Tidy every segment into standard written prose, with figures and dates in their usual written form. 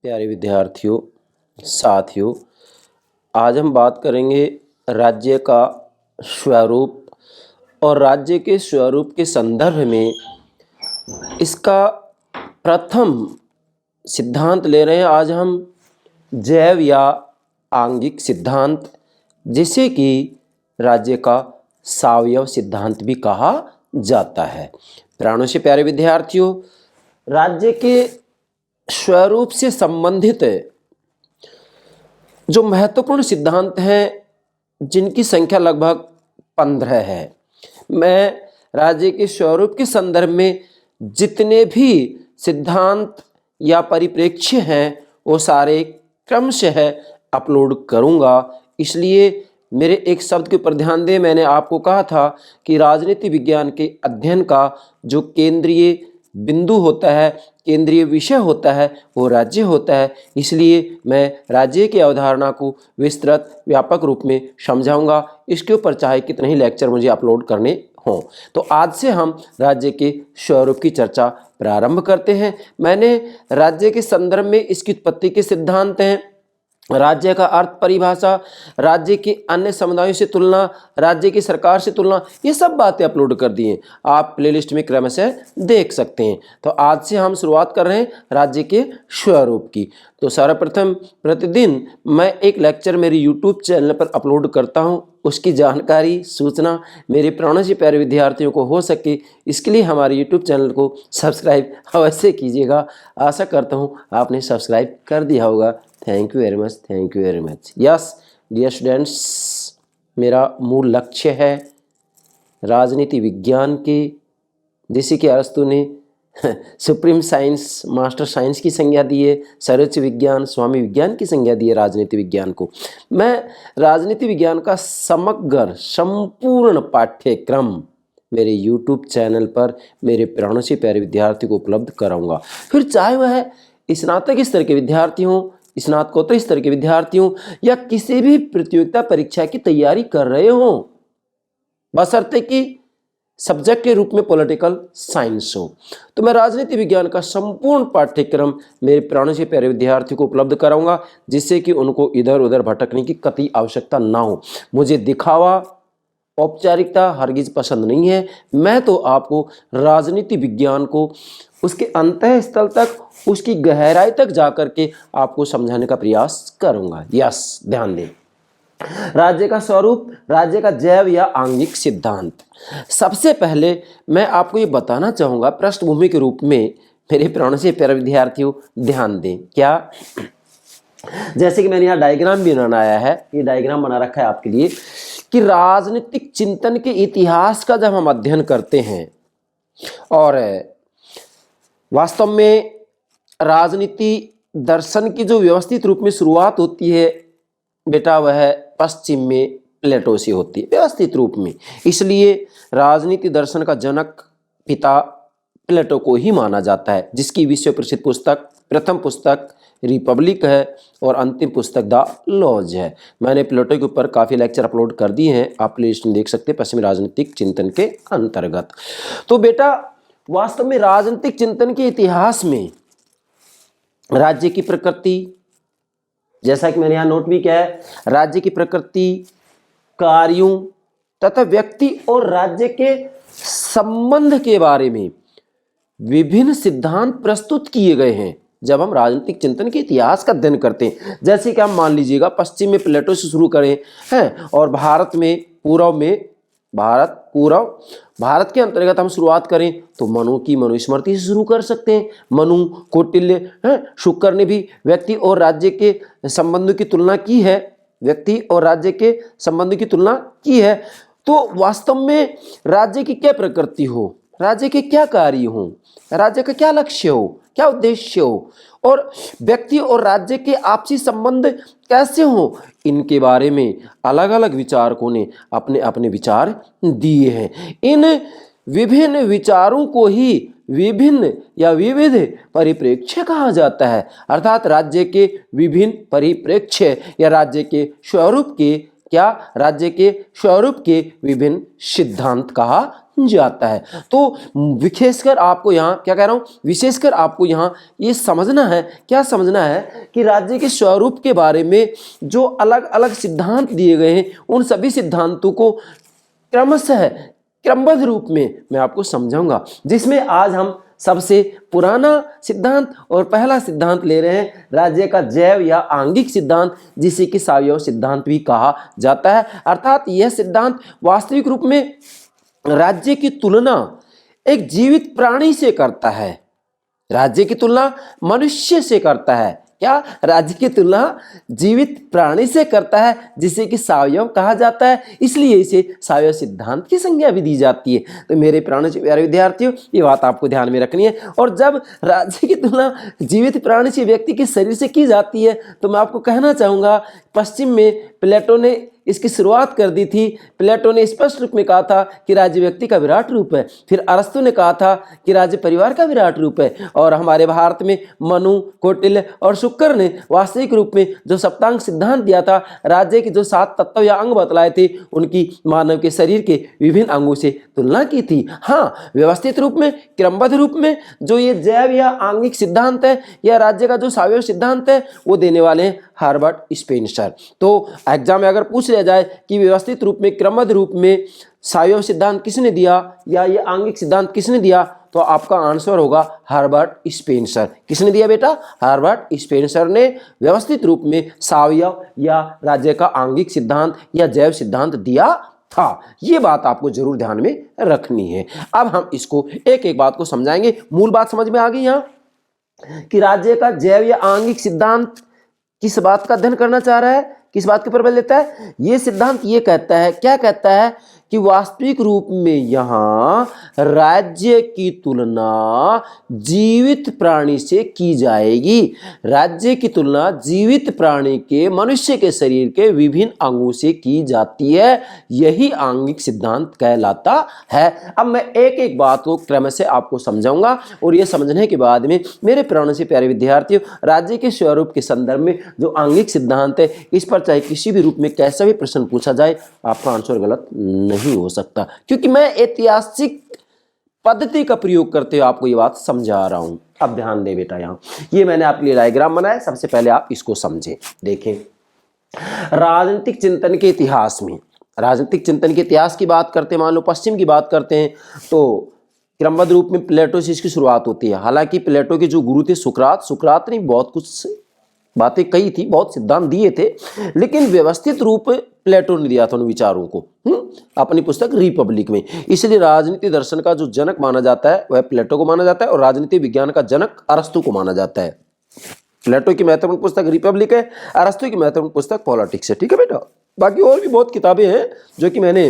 प्यारे विद्यार्थियों, साथियों, आज हम बात करेंगे राज्य का स्वरूप और राज्य के स्वरूप के संदर्भ में इसका प्रथम सिद्धांत ले रहे हैं। आज हम जैव या आंगिक सिद्धांत, जिसे कि राज्य का सावयव सिद्धांत भी कहा जाता है। प्राणों से प्यारे विद्यार्थियों, राज्य के स्वरूप से संबंधित जो महत्वपूर्ण सिद्धांत हैं, जिनकी संख्या लगभग 15 है। मैं राज्य के स्वरूप के संदर्भ में जितने भी सिद्धांत या परिप्रेक्ष्य हैं वो सारे क्रमशः अपलोड करूंगा। इसलिए मेरे एक शब्द के ऊपर ध्यान दें। मैंने आपको कहा था कि राजनीति विज्ञान के अध्ययन का जो केंद्रीय बिंदु होता है, केंद्रीय विषय होता है, वो राज्य होता है। इसलिए मैं राज्य की अवधारणा को विस्तृत व्यापक रूप में समझाऊंगा। इसके ऊपर चाहे कितने ही लेक्चर मुझे अपलोड करने हों। तो आज से हम राज्य के स्वरूप की चर्चा प्रारंभ करते हैं। मैंने राज्य के संदर्भ में इसकी उत्पत्ति के सिद्धांत हैं, राज्य का अर्थ परिभाषा, राज्य के अन्य समुदायों से तुलना, राज्य की सरकार से तुलना, ये सब बातें अपलोड कर दी हैं। आप प्लेलिस्ट में क्रमशः देख सकते हैं। तो आज से हम शुरुआत कर रहे हैं राज्य के स्वरूप की। तो सर्वप्रथम प्रतिदिन मैं एक लेक्चर मेरे यूट्यूब चैनल पर अपलोड करता हूं। उसकी जानकारी, सूचना मेरे प्राणों से प्यारे विद्यार्थियों को हो सके, इसके लिए हमारे यूट्यूब चैनल को सब्सक्राइब अवश्य कीजिएगा। आशा करता हूं आपने सब्सक्राइब कर दिया होगा। Thank you very much, thank you very much. Yes dear students, मेरा मूल लक्ष्य है राजनीति विज्ञान के, जिसे कि अरस्तु ने सुप्रीम साइंस, मास्टर साइंस की संज्ञा दी है, सर्वोच्च विज्ञान, स्वामी विज्ञान की संज्ञा दी है राजनीति विज्ञान को। मैं राजनीति विज्ञान का समग्र संपूर्ण पाठ्यक्रम मेरे YouTube चैनल पर मेरे प्राणों से प्यारे विद्यार्थियों को उपलब्ध कराऊंगा। फिर चाहे वह स्नातक स्तर के विद्यार्थी हों, स्नातकोत्तर स्तर के विद्यार्थी हों, या किसी भी प्रतियोगिता परीक्षा की तैयारी कर रहे हों, बशर्ते कि सब्जेक्ट के रूप में पॉलिटिकल साइंस हो। तो मैं राजनीति विज्ञान का संपूर्ण पाठ्यक्रम मेरे प्राणों से प्यारे विद्यार्थियों को उपलब्ध कराऊंगा, जिससे कि उनको इधर उधर भटकने की कतई आवश्यकता ना हो। मुझे दिखावा, औपचारिकता हरगिज पसंद नहीं है। मैं तो आपको राजनीति विज्ञान को उसके अंतःस्थल तक, उसकी गहराई तक जाकर के आपको समझाने का प्रयास करूंगा। यस, ध्यान दें। राज्य का स्वरूप, राज्य का जैव या आंगिक सिद्धांत। सबसे पहले मैं आपको ये बताना चाहूंगा पृष्ठभूमि के रूप में, मेरे प्राणों से प्यारे विद्यार्थियों ध्यान दें। क्या, जैसे कि मैंने यहाँ डायग्राम भी बनाया है, ये डायग्राम बना रखा है आपके लिए, कि राजनीतिक चिंतन के इतिहास का जब हम अध्ययन करते हैं, और वास्तव में राजनीति दर्शन की जो व्यवस्थित रूप में शुरुआत होती है बेटा, वह पश्चिम में प्लेटो से होती है, व्यवस्थित रूप में। इसलिए राजनीति दर्शन का जनक पिता प्लेटो को ही माना जाता है, जिसकी विश्व प्रसिद्ध पुस्तक, प्रथम पुस्तक रिपब्लिक है और अंतिम पुस्तक द लॉज है। मैंने प्लेटो के ऊपर काफ़ी लेक्चर अपलोड कर दिए हैं, आप प्लेलिस्ट में देख सकते हैं, पश्चिमी राजनीतिक चिंतन के अंतर्गत। तो बेटा, वास्तव में राजनीतिक चिंतन के इतिहास में राज्य की प्रकृति, जैसा कि मैंने यहाँ नोट भी किया है, राज्य की प्रकृति, कार्यों तथा व्यक्ति और राज्य के संबंध के बारे में विभिन्न सिद्धांत प्रस्तुत किए गए हैं जब हम राजनीतिक चिंतन के इतिहास का अध्ययन करते हैं। जैसे कि हम मान लीजिएगा पश्चिम में प्लेटो से शुरू करें हैं, और भारत में पूर्व में, भारत के अंतर्गत हम शुरुआत करें तो मनु की मनुस्मृति से शुरू कर सकते हैं। मनु, कौटिल्य, शुक्र ने भी व्यक्ति और राज्य के संबंधों की तुलना की है, व्यक्ति और राज्य के संबंधों की तुलना की है। तो वास्तव में राज्य की क्या प्रकृति हो, राज्य के क्या कार्य हो, राज्य का क्या लक्ष्य हो, क्या उद्देश्य हो, और व्यक्ति और राज्य के आपसी संबंध कैसे हो, इनके बारे में अलग अलग विचारकों ने अपने अपने विचार दिए हैं। इन विभिन्न विचारों को ही विभिन्न या विविध परिप्रेक्ष्य कहा जाता है, अर्थात राज्य के विभिन्न परिप्रेक्ष्य या राज्य के स्वरूप के, क्या, राज्य के स्वरूप के विभिन्न सिद्धांत कहा जाता है। तो विशेषकर आपको यहाँ क्या कह रहा हूँ, विशेषकर आपको यहाँ ये समझना है, क्या समझना है कि राज्य के स्वरूप के बारे में जो अलग अलग सिद्धांत दिए गए हैं उन सभी सिद्धांतों को क्रमशः क्रमबद्ध रूप में मैं आपको समझाऊंगा, जिसमें आज हम सबसे पुराना सिद्धांत और पहला सिद्धांत ले रहे हैं, राज्य का जैव या आंगिक सिद्धांत, जिसे कि सावयव सिद्धांत भी कहा जाता है। अर्थात यह सिद्धांत वास्तविक रूप में राज्य की तुलना एक जीवित प्राणी से करता है, राज्य की तुलना मनुष्य से करता है। क्या? राज्य की तुलना जीवित प्राणी से करता है, जिसे कि सावयव कहा जाता है, इसलिए इसे सावयव सिद्धांत की संज्ञा भी दी जाती है। तो मेरे प्राणों से प्यारे विद्यार्थियों, ये बात आपको ध्यान में रखनी है। और जब राज्य की तुलना जीवित प्राणी से व्यक्ति के शरीर से की जाती है तो मैं आपको कहना चाहूंगा, पश्चिम में प्लेटो ने इसकी शुरुआत कर दी थी। प्लेटो ने स्पष्ट रूप में कहा था कि राज्य व्यक्ति का विराट रूप है। फिर अरस्तु ने कहा था कि राज्य परिवार का विराट रूप है। और हमारे भारत में मनु, कौटिल्य और शुक्र ने वास्तविक रूप में जो सप्तांग सिद्धांत दिया था, राज्य के जो 7 तत्व या अंग बतलाए थे, उनकी मानव के शरीर के विभिन्न अंगों से तुलना की थी। हाँ, व्यवस्थित रूप में, क्रमबद्ध रूप में जो ये जैव या आंगिक सिद्धांत है या राज्य का जो सावयव सिद्धांत है, वो देने वाले हैं हर्बर्ट स्पेंसर। तो एग्जाम में अगर पूछ लिया जाए कि व्यवस्थित रूप में, क्रमबद्ध रूप में सावयव सिद्धांत किसने दिया या ये आंगिक सिद्धांत किसने दिया, तो आपका आंसर होगा हर्बर्ट स्पेंसर। किसने दिया बेटा? हर्बर्ट स्पेंसर ने व्यवस्थित रूप में सावयव या राज्य का आंगिक सिद्धांत या जैव सिद्धांत दिया था। ये बात आपको जरूर ध्यान में रखनी है। अब हम इसको एक एक बात को समझाएंगे। मूल बात समझ में आ गई यहाँ कि राज्य का जैव या आंगिक सिद्धांत किस बात का अध्ययन करना चाह रहा है, किस बात के ऊपर बल देता है? ये सिद्धांत ये कहता है, क्या कहता है कि वास्तविक रूप में यहां राज्य की तुलना जीवित प्राणी से की जाएगी। राज्य की तुलना जीवित प्राणी के, मनुष्य के शरीर के विभिन्न अंगों से की जाती है। यही आंगिक सिद्धांत कहलाता है। अब मैं एक एक बात को क्रम से आपको समझाऊंगा और यह समझने के बाद में मेरे प्राणों से प्यारे विद्यार्थियों, राज्य के स्वरूप के संदर्भ में जो आंगिक सिद्धांत है, इस पर चाहे किसी भी रूप में कैसा भी प्रश्न पूछा जाए, आपका आंसर गलत नहीं हो सकता, क्योंकि मैं ऐतिहासिक पद्धति का प्रयोग करते हुए आपको ये बात समझा रहा हूं। अब ध्यान दे बेटा, यहां ये मैंने आपके लिए डायग्राम बनाया, सबसे पहले आप इसको समझें। देखें, राजनीतिक चिंतन के इतिहास में, राजनीतिक चिंतन के इतिहास की बात करते हैं, मान लो पश्चिम की बात करते हैं, तो क्रमबद्ध रूप में प्लेटो से इसकी शुरुआत होती है। हालांकि प्लेटो के जो गुरु थे सुकरात ने बहुत कुछ बातें कही थी, बहुत सिद्धांत दिए थे, लेकिन व्यवस्थित रूप प्लेटो ने दिया था उन विचारों को अपनी पुस्तक रिपब्लिक में। इसलिए राजनीति दर्शन का जो जनक माना जाता है वह प्लेटो को माना जाता है और राजनीति विज्ञान का जनक अरस्तु को माना जाता है। प्लेटो की महत्वपूर्ण पुस्तक रिपब्लिक है, अरस्तु की महत्वपूर्ण पुस्तक पॉलिटिक्स है। ठीक है बेटा, बाकी और भी बहुत किताबें हैं जो कि मैंने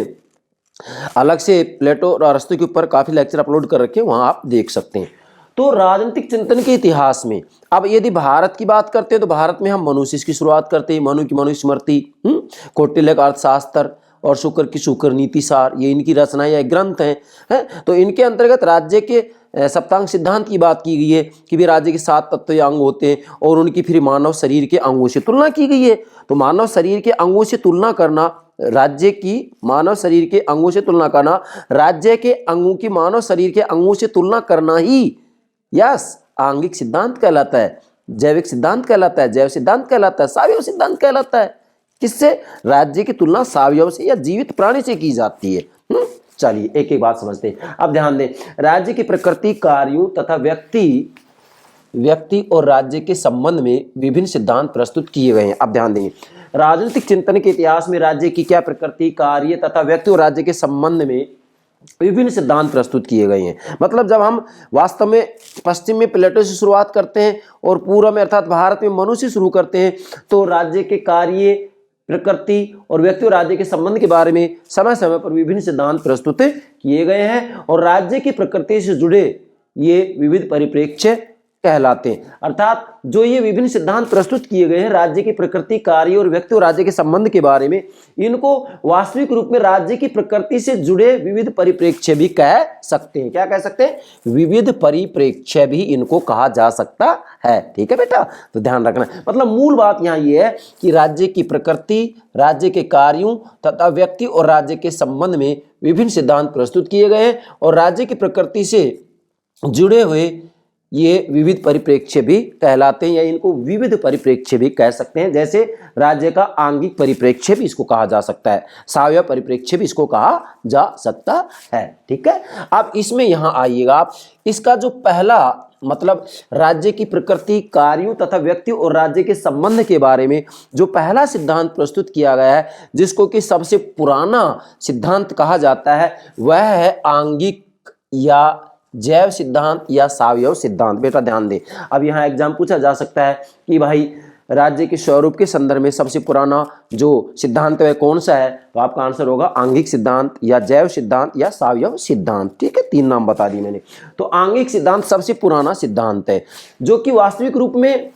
अलग से प्लेटो और अरस्तु के ऊपर काफी लेक्चर अपलोड कर रखे हैं, वहां आप देख सकते हैं। तो राजनीतिक चिंतन के इतिहास में अब यदि भारत की बात करते हैं तो भारत में हम मनु से इसकी शुरुआत करते हैं। मनु की मनुस्मृति, कौटिल्य का अर्थशास्त्र और शुक्र की शुक्र नीति सार, ये इनकी रचनाएं या ग्रंथ हैं। तो इनके अंतर्गत राज्य के सप्तांग सिद्धांत की बात की गई है कि भी राज्य के 7 तत्व या अंग होते हैं और उनकी फिर मानव शरीर के अंगों से तुलना की गई है। तो मानव शरीर के अंगों से तुलना करना, राज्य की मानव शरीर के अंगों से तुलना करना, राज्य के अंगों की मानव शरीर के अंगों से तुलना करना ही यस आंगिक सिद्धांत कहलाता है, जैविक सिद्धांत कहलाता है, जैव सिद्धांत कहलाता है, सावयव सिद्धांत कहलाता है। किससे? राज्य की तुलना सावयव से या जीवित प्राणी से की जाती है। चलिए एक एक बात समझते हैं। अब ध्यान दें, राज्य की प्रकृति, कार्यों तथा व्यक्ति और राज्य के संबंध में विभिन्न सिद्धांत प्रस्तुत किए गए हैं। अब ध्यान देंगे, राजनीतिक चिंतन के इतिहास में राज्य की क्या प्रकृति, कार्य तथा व्यक्ति और राज्य के संबंध में विभिन्न सिद्धांत प्रस्तुत किए गए हैं। मतलब जब हम वास्तव में पश्चिम में प्लेटो से शुरुआत करते हैं और पूर्व में अर्थात भारत में मनु से शुरू करते हैं, तो राज्य के कार्य, प्रकृति और व्यक्ति और राज्य के संबंध के बारे में समय समय पर विभिन्न सिद्धांत प्रस्तुत किए गए हैं। और राज्य की प्रकृति से जुड़े ये विविध परिप्रेक्ष्य कहलाते हैं। अर्थात जो ये विभिन्न सिद्धांत प्रस्तुत किए गए हैं राज्य की प्रकृति, कार्य और व्यक्ति और राज्य के संबंध के बारे में, इनको वास्तविक रूप में राज्य की प्रकृति से जुड़े विविध परिप्रेक्ष्य भी कह सकते हैं। क्या कह सकते हैं? विविध परिप्रेक्ष्य भी इनको कहा जा सकता है। ठीक है बेटा, तो ध्यान रखना। मतलब मूल बात यहाँ ये है कि राज्य की प्रकृति, राज्य के कार्यों तथा व्यक्ति और राज्य के संबंध में विभिन्न सिद्धांत प्रस्तुत किए गए हैं और राज्य की प्रकृति से जुड़े हुए ये विविध परिप्रेक्ष्य भी कहलाते हैं, या इनको विविध परिप्रेक्ष्य भी कह सकते हैं। जैसे राज्य का आंगिक परिप्रेक्ष्य भी इसको कहा जा सकता है, सावयव परिप्रेक्ष्य भी इसको कहा जा सकता है। ठीक है, अब इसमें यहाँ आइएगा आप, इसका जो पहला मतलब राज्य की प्रकृति, कार्यों तथा व्यक्ति और राज्य के संबंध के बारे में जो पहला सिद्धांत प्रस्तुत किया गया है, जिसको कि सबसे पुराना सिद्धांत कहा जाता है, वह है आंगिक या जैव सिद्धांत या सावयव सिद्धांत। बेटा ध्यान दे, अब यहाँ एग्जाम पूछा जा सकता है कि भाई राज्य के स्वरूप के संदर्भ में सबसे पुराना जो सिद्धांत है कौन सा है, तो आपका आंसर होगा आंगिक सिद्धांत या जैव सिद्धांत या सावयव सिद्धांत। ठीक है, 3 नाम बता दिए मैंने। तो आंगिक सिद्धांत सबसे पुराना सिद्धांत है जो कि वास्तविक रूप में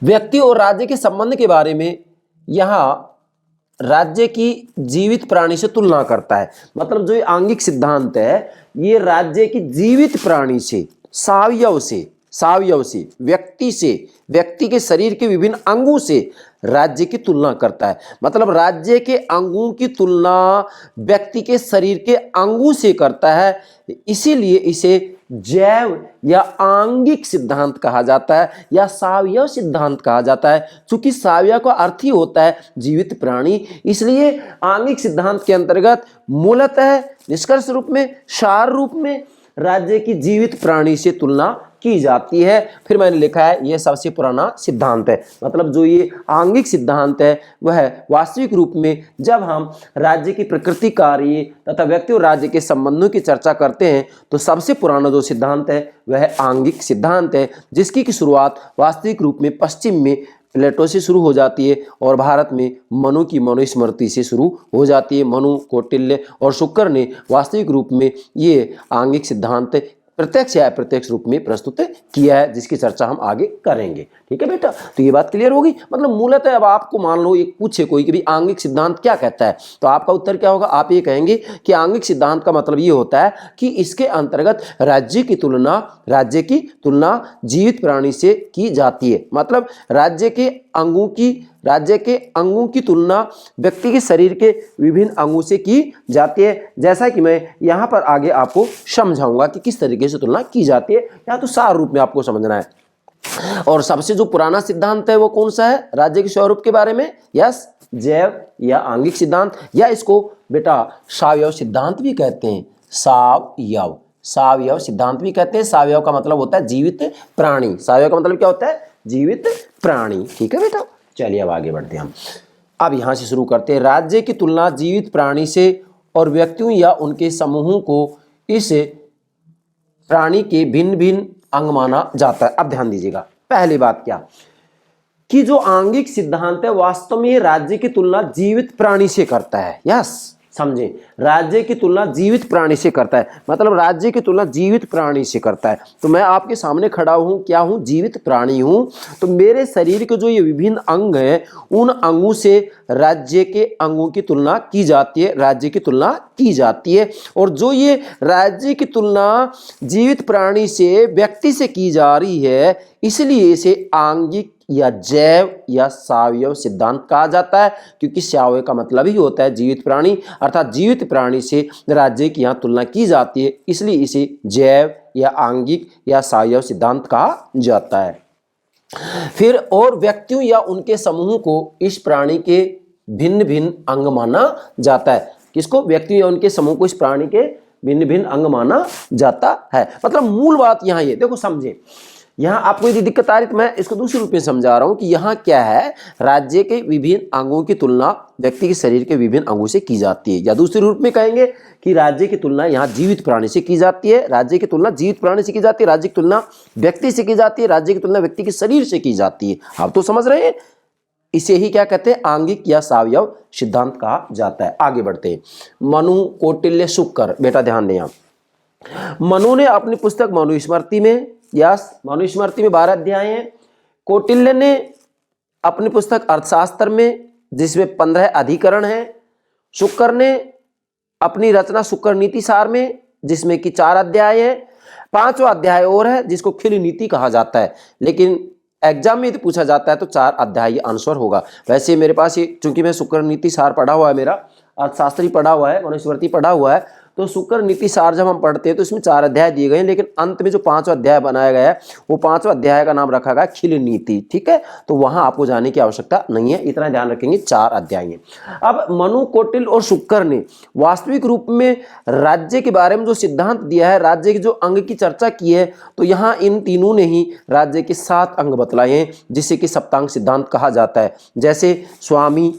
व्यक्ति और राज्य के संबंध के बारे में यहाँ राज्य की जीवित प्राणी से तुलना करता है। मतलब जो ये आंगिक सिद्धांत है ये राज्य की जीवित प्राणी से, सावयव से, व्यक्ति के शरीर के विभिन्न अंगों से राज्य की तुलना करता है। मतलब राज्य के अंगों की तुलना व्यक्ति के शरीर के अंगों से करता है, इसीलिए इसे जैव या आंगिक सिद्धांत कहा जाता है या सावयव सिद्धांत कहा जाता है। चूंकि सावयव का अर्थ ही होता है जीवित प्राणी, इसलिए आंगिक सिद्धांत के अंतर्गत मूलतः निष्कर्ष रूप में, सार रूप में राज्य की जीवित प्राणी से तुलना की जाती है। फिर मैंने लिखा है यह सबसे पुराना सिद्धांत है। मतलब जो ये आंगिक सिद्धांत है वह वास्तविक रूप में जब हम राज्य की प्रकृति, कार्य तथा व्यक्ति और राज्य के संबंधों की चर्चा करते हैं तो सबसे पुराना जो सिद्धांत है वह आंगिक सिद्धांत है, जिसकी की शुरुआत वास्तविक रूप में पश्चिम में प्लेटो से शुरू हो जाती है और भारत में मनु की मनुस्मृति से शुरू हो जाती है। मनु, कौटिल्य और शुक्र ने वास्तविक रूप में ये आंगिक सिद्धांत प्रत्यक्ष या अप्रत्यक्ष रूप में प्रस्तुत किया है, जिसकी चर्चा हम आगे करेंगे। ठीक है बेटा, तो ये बात क्लियर होगी। मतलब मूलतः अब आपको मान लो एक पूछे कोई कि भी आंगिक सिद्धांत क्या कहता है, तो आपका उत्तर क्या होगा? आप ये कहेंगे कि आंगिक सिद्धांत का मतलब ये होता है कि इसके अंतर्गत राज्य की तुलना जीवित प्राणी से की जाती है। मतलब राज्य के अंगों की तुलना व्यक्ति के शरीर के विभिन्न अंगों से की जाती है, जैसा कि मैं यहाँ पर आगे आपको समझाऊंगा कि किस तरीके से तुलना की जाती है। या तो सार रूप में आपको समझना है। और सबसे जो पुराना सिद्धांत है वो कौन सा है राज्य के स्वरूप के बारे में? यस, जैव या आंगिक सिद्धांत, या इसको बेटा सावयव सिद्धांत भी कहते हैं। सावयव सिद्धांत भी कहते हैं। सावयव का मतलब होता है जीवित प्राणी। सावयव का मतलब क्या होता है? जीवित प्राणी। ठीक है बेटा, चलिए अब आगे बढ़ते हैं हम। अब यहां से शुरू करते हैं। राज्य की तुलना जीवित प्राणी से और व्यक्तियों या उनके समूहों को इस प्राणी के भिन्न भिन्न अंग माना जाता है। अब ध्यान दीजिएगा, पहली बात क्या कि जो आंगिक सिद्धांत है वास्तव में राज्य की तुलना जीवित प्राणी से करता है। यस, समझे, राज्य की तुलना जीवित प्राणी से करता है। मतलब राज्य की तुलना जीवित प्राणी से करता है। तो मैं आपके सामने खड़ा हूं, क्या हूं? जीवित प्राणी हूं। तो मेरे शरीर के जो ये विभिन्न अंग हैं उन अंगों से राज्य के अंगों की तुलना की जाती है, राज्य की तुलना की जाती है। और जो ये राज्य की तुलना जीवित प्राणी से, व्यक्ति से की जा रही है, इसलिए इसे आंगिक या जैव या सावयव सिद्धांत कहा जाता है, क्योंकि सावयव का मतलब ही होता है जीवित प्राणी, अर्थात जीवित प्राणी से राज्य की यहाँ तुलना की जाती है, इसलिए इसे जैव या आंगिक या सावयव सिद्धांत कहा जाता है। फिर और व्यक्तियों या उनके समूह को इस प्राणी के भिन्न भिन्न अंग माना जाता है। किसको? व्यक्तियों या उनके समूह को इस प्राणी के भिन्न भिन्न अंग माना जाता है। मतलब मूल बात यहाँ ये देखो, समझे, यहाँ आपको यदि दिक्कत आ रही तो मैं इसको दूसरे रूप में समझा रहा हूं कि यहाँ क्या है, राज्य के विभिन्न अंगों की तुलना व्यक्ति के शरीर के विभिन्न अंगों से की जाती है, या दूसरे रूप में कहेंगे कि राज्य की तुलना यहाँ जीवित प्राणी से की जाती है। राज्य की तुलना जीवित प्राणी से की जाती है, राज्य की तुलना व्यक्ति से की जाती है, राज्य की तुलना व्यक्ति के शरीर से की जाती है। आप तो समझ रहे हैं, इसे ही क्या कहते हैं? आंगिक या सावयव सिद्धांत कहा जाता है। आगे बढ़ते हैं। मनु, कौटिल्य, शुक्र, बेटा ध्यान दें। मनु ने अपनी पुस्तक मनुस्मृति में यस, मनुस्मृति में 12 अध्याय हैं। कौटिल्य ने अपनी पुस्तक अर्थशास्त्र में, जिसमें 15 अधिकरण हैं। शुक्र ने अपनी रचना शुक्र नीति सार में, जिसमें कि 4 अध्याय है। 5वां अध्याय और है जिसको खिल नीति कहा जाता है, लेकिन एग्जाम में यदि पूछा जाता है तो 4 अध्याय आंसर होगा। वैसे मेरे पास ये, चूंकि मैं शुक्र नीति सार पढ़ा हुआ है, मेरा अर्थशास्त्री पढ़ा हुआ है, मनुस्मृति पढ़ा हुआ है, तो शुक्र नीति सार जब हम पढ़ते हैं तो इसमें 4 अध्याय दिए गए हैं, लेकिन अंत में जो 5वां अध्याय बनाया गया है वो 5वां अध्याय का नाम रखा गया खिल नीति। ठीक है, तो वहां आपको जाने की आवश्यकता नहीं है, इतना ध्यान रखेंगे 4 अध्याय हैं। अब मनु, कौटिल्य और शुक्र ने वास्तविक रूप में राज्य के बारे में जो सिद्धांत दिया है, राज्य के जो अंग की चर्चा की है, तो यहाँ इन तीनों ने ही राज्य के 7 अंग बतलाए हैं, जिसे कि सप्तांग सिद्धांत कहा जाता है। जैसे स्वामी,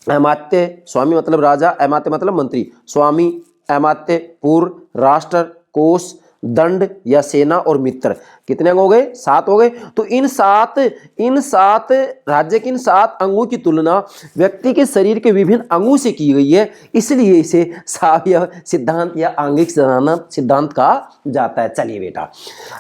अमात्य, स्वामी मतलब राजा, अमात्य मतलब मंत्री, स्वामी, अमात्य, पूर्व, राष्ट्र, कोष, दंड या सेना और मित्र। कितने अंग हो गए? 7 हो गए। तो इन सात राज्य के इन 7 अंगों की तुलना व्यक्ति के शरीर के विभिन्न अंगों से की गई है, इसलिए इसे सावयव सिद्धांत या आंगिक सिद्धांत कहा जाता है। चलिए बेटा,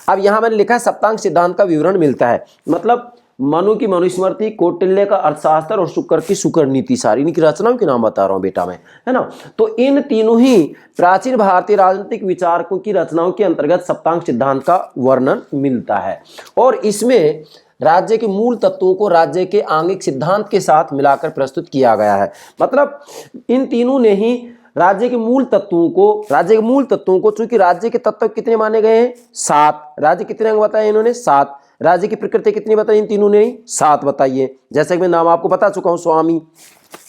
अब यहां मैंने लिखा है सप्तांग सिद्धांत का विवरण मिलता है, मतलब मनु की मनुस्मृति, कौटिल्य का अर्थशास्त्र और शुक्र की शुक्र नीति सार, इनकी रचनाओं के नाम बता रहा हूं बेटा मैं, है ना। तो इन तीनों ही प्राचीन भारतीय राजनीतिक विचारकों की रचनाओं के अंतर्गत सप्तांग सिद्धांत का वर्णन मिलता है, और इसमें राज्य के मूल तत्वों को राज्य के आंगिक सिद्धांत के साथ मिलाकर प्रस्तुत किया गया है। मतलब इन तीनों ने ही राज्य के मूल तत्वों को, चूंकि राज्य के तत्व कितने माने गए हैं? 7। राज्य कितने अंग बताए इन्होंने? 7। राज्य की प्रकृति कितनी बताई इन तीनों ने? 7 बताइए। जैसे कि मैं नाम आपको बता चुका हूं, स्वामी,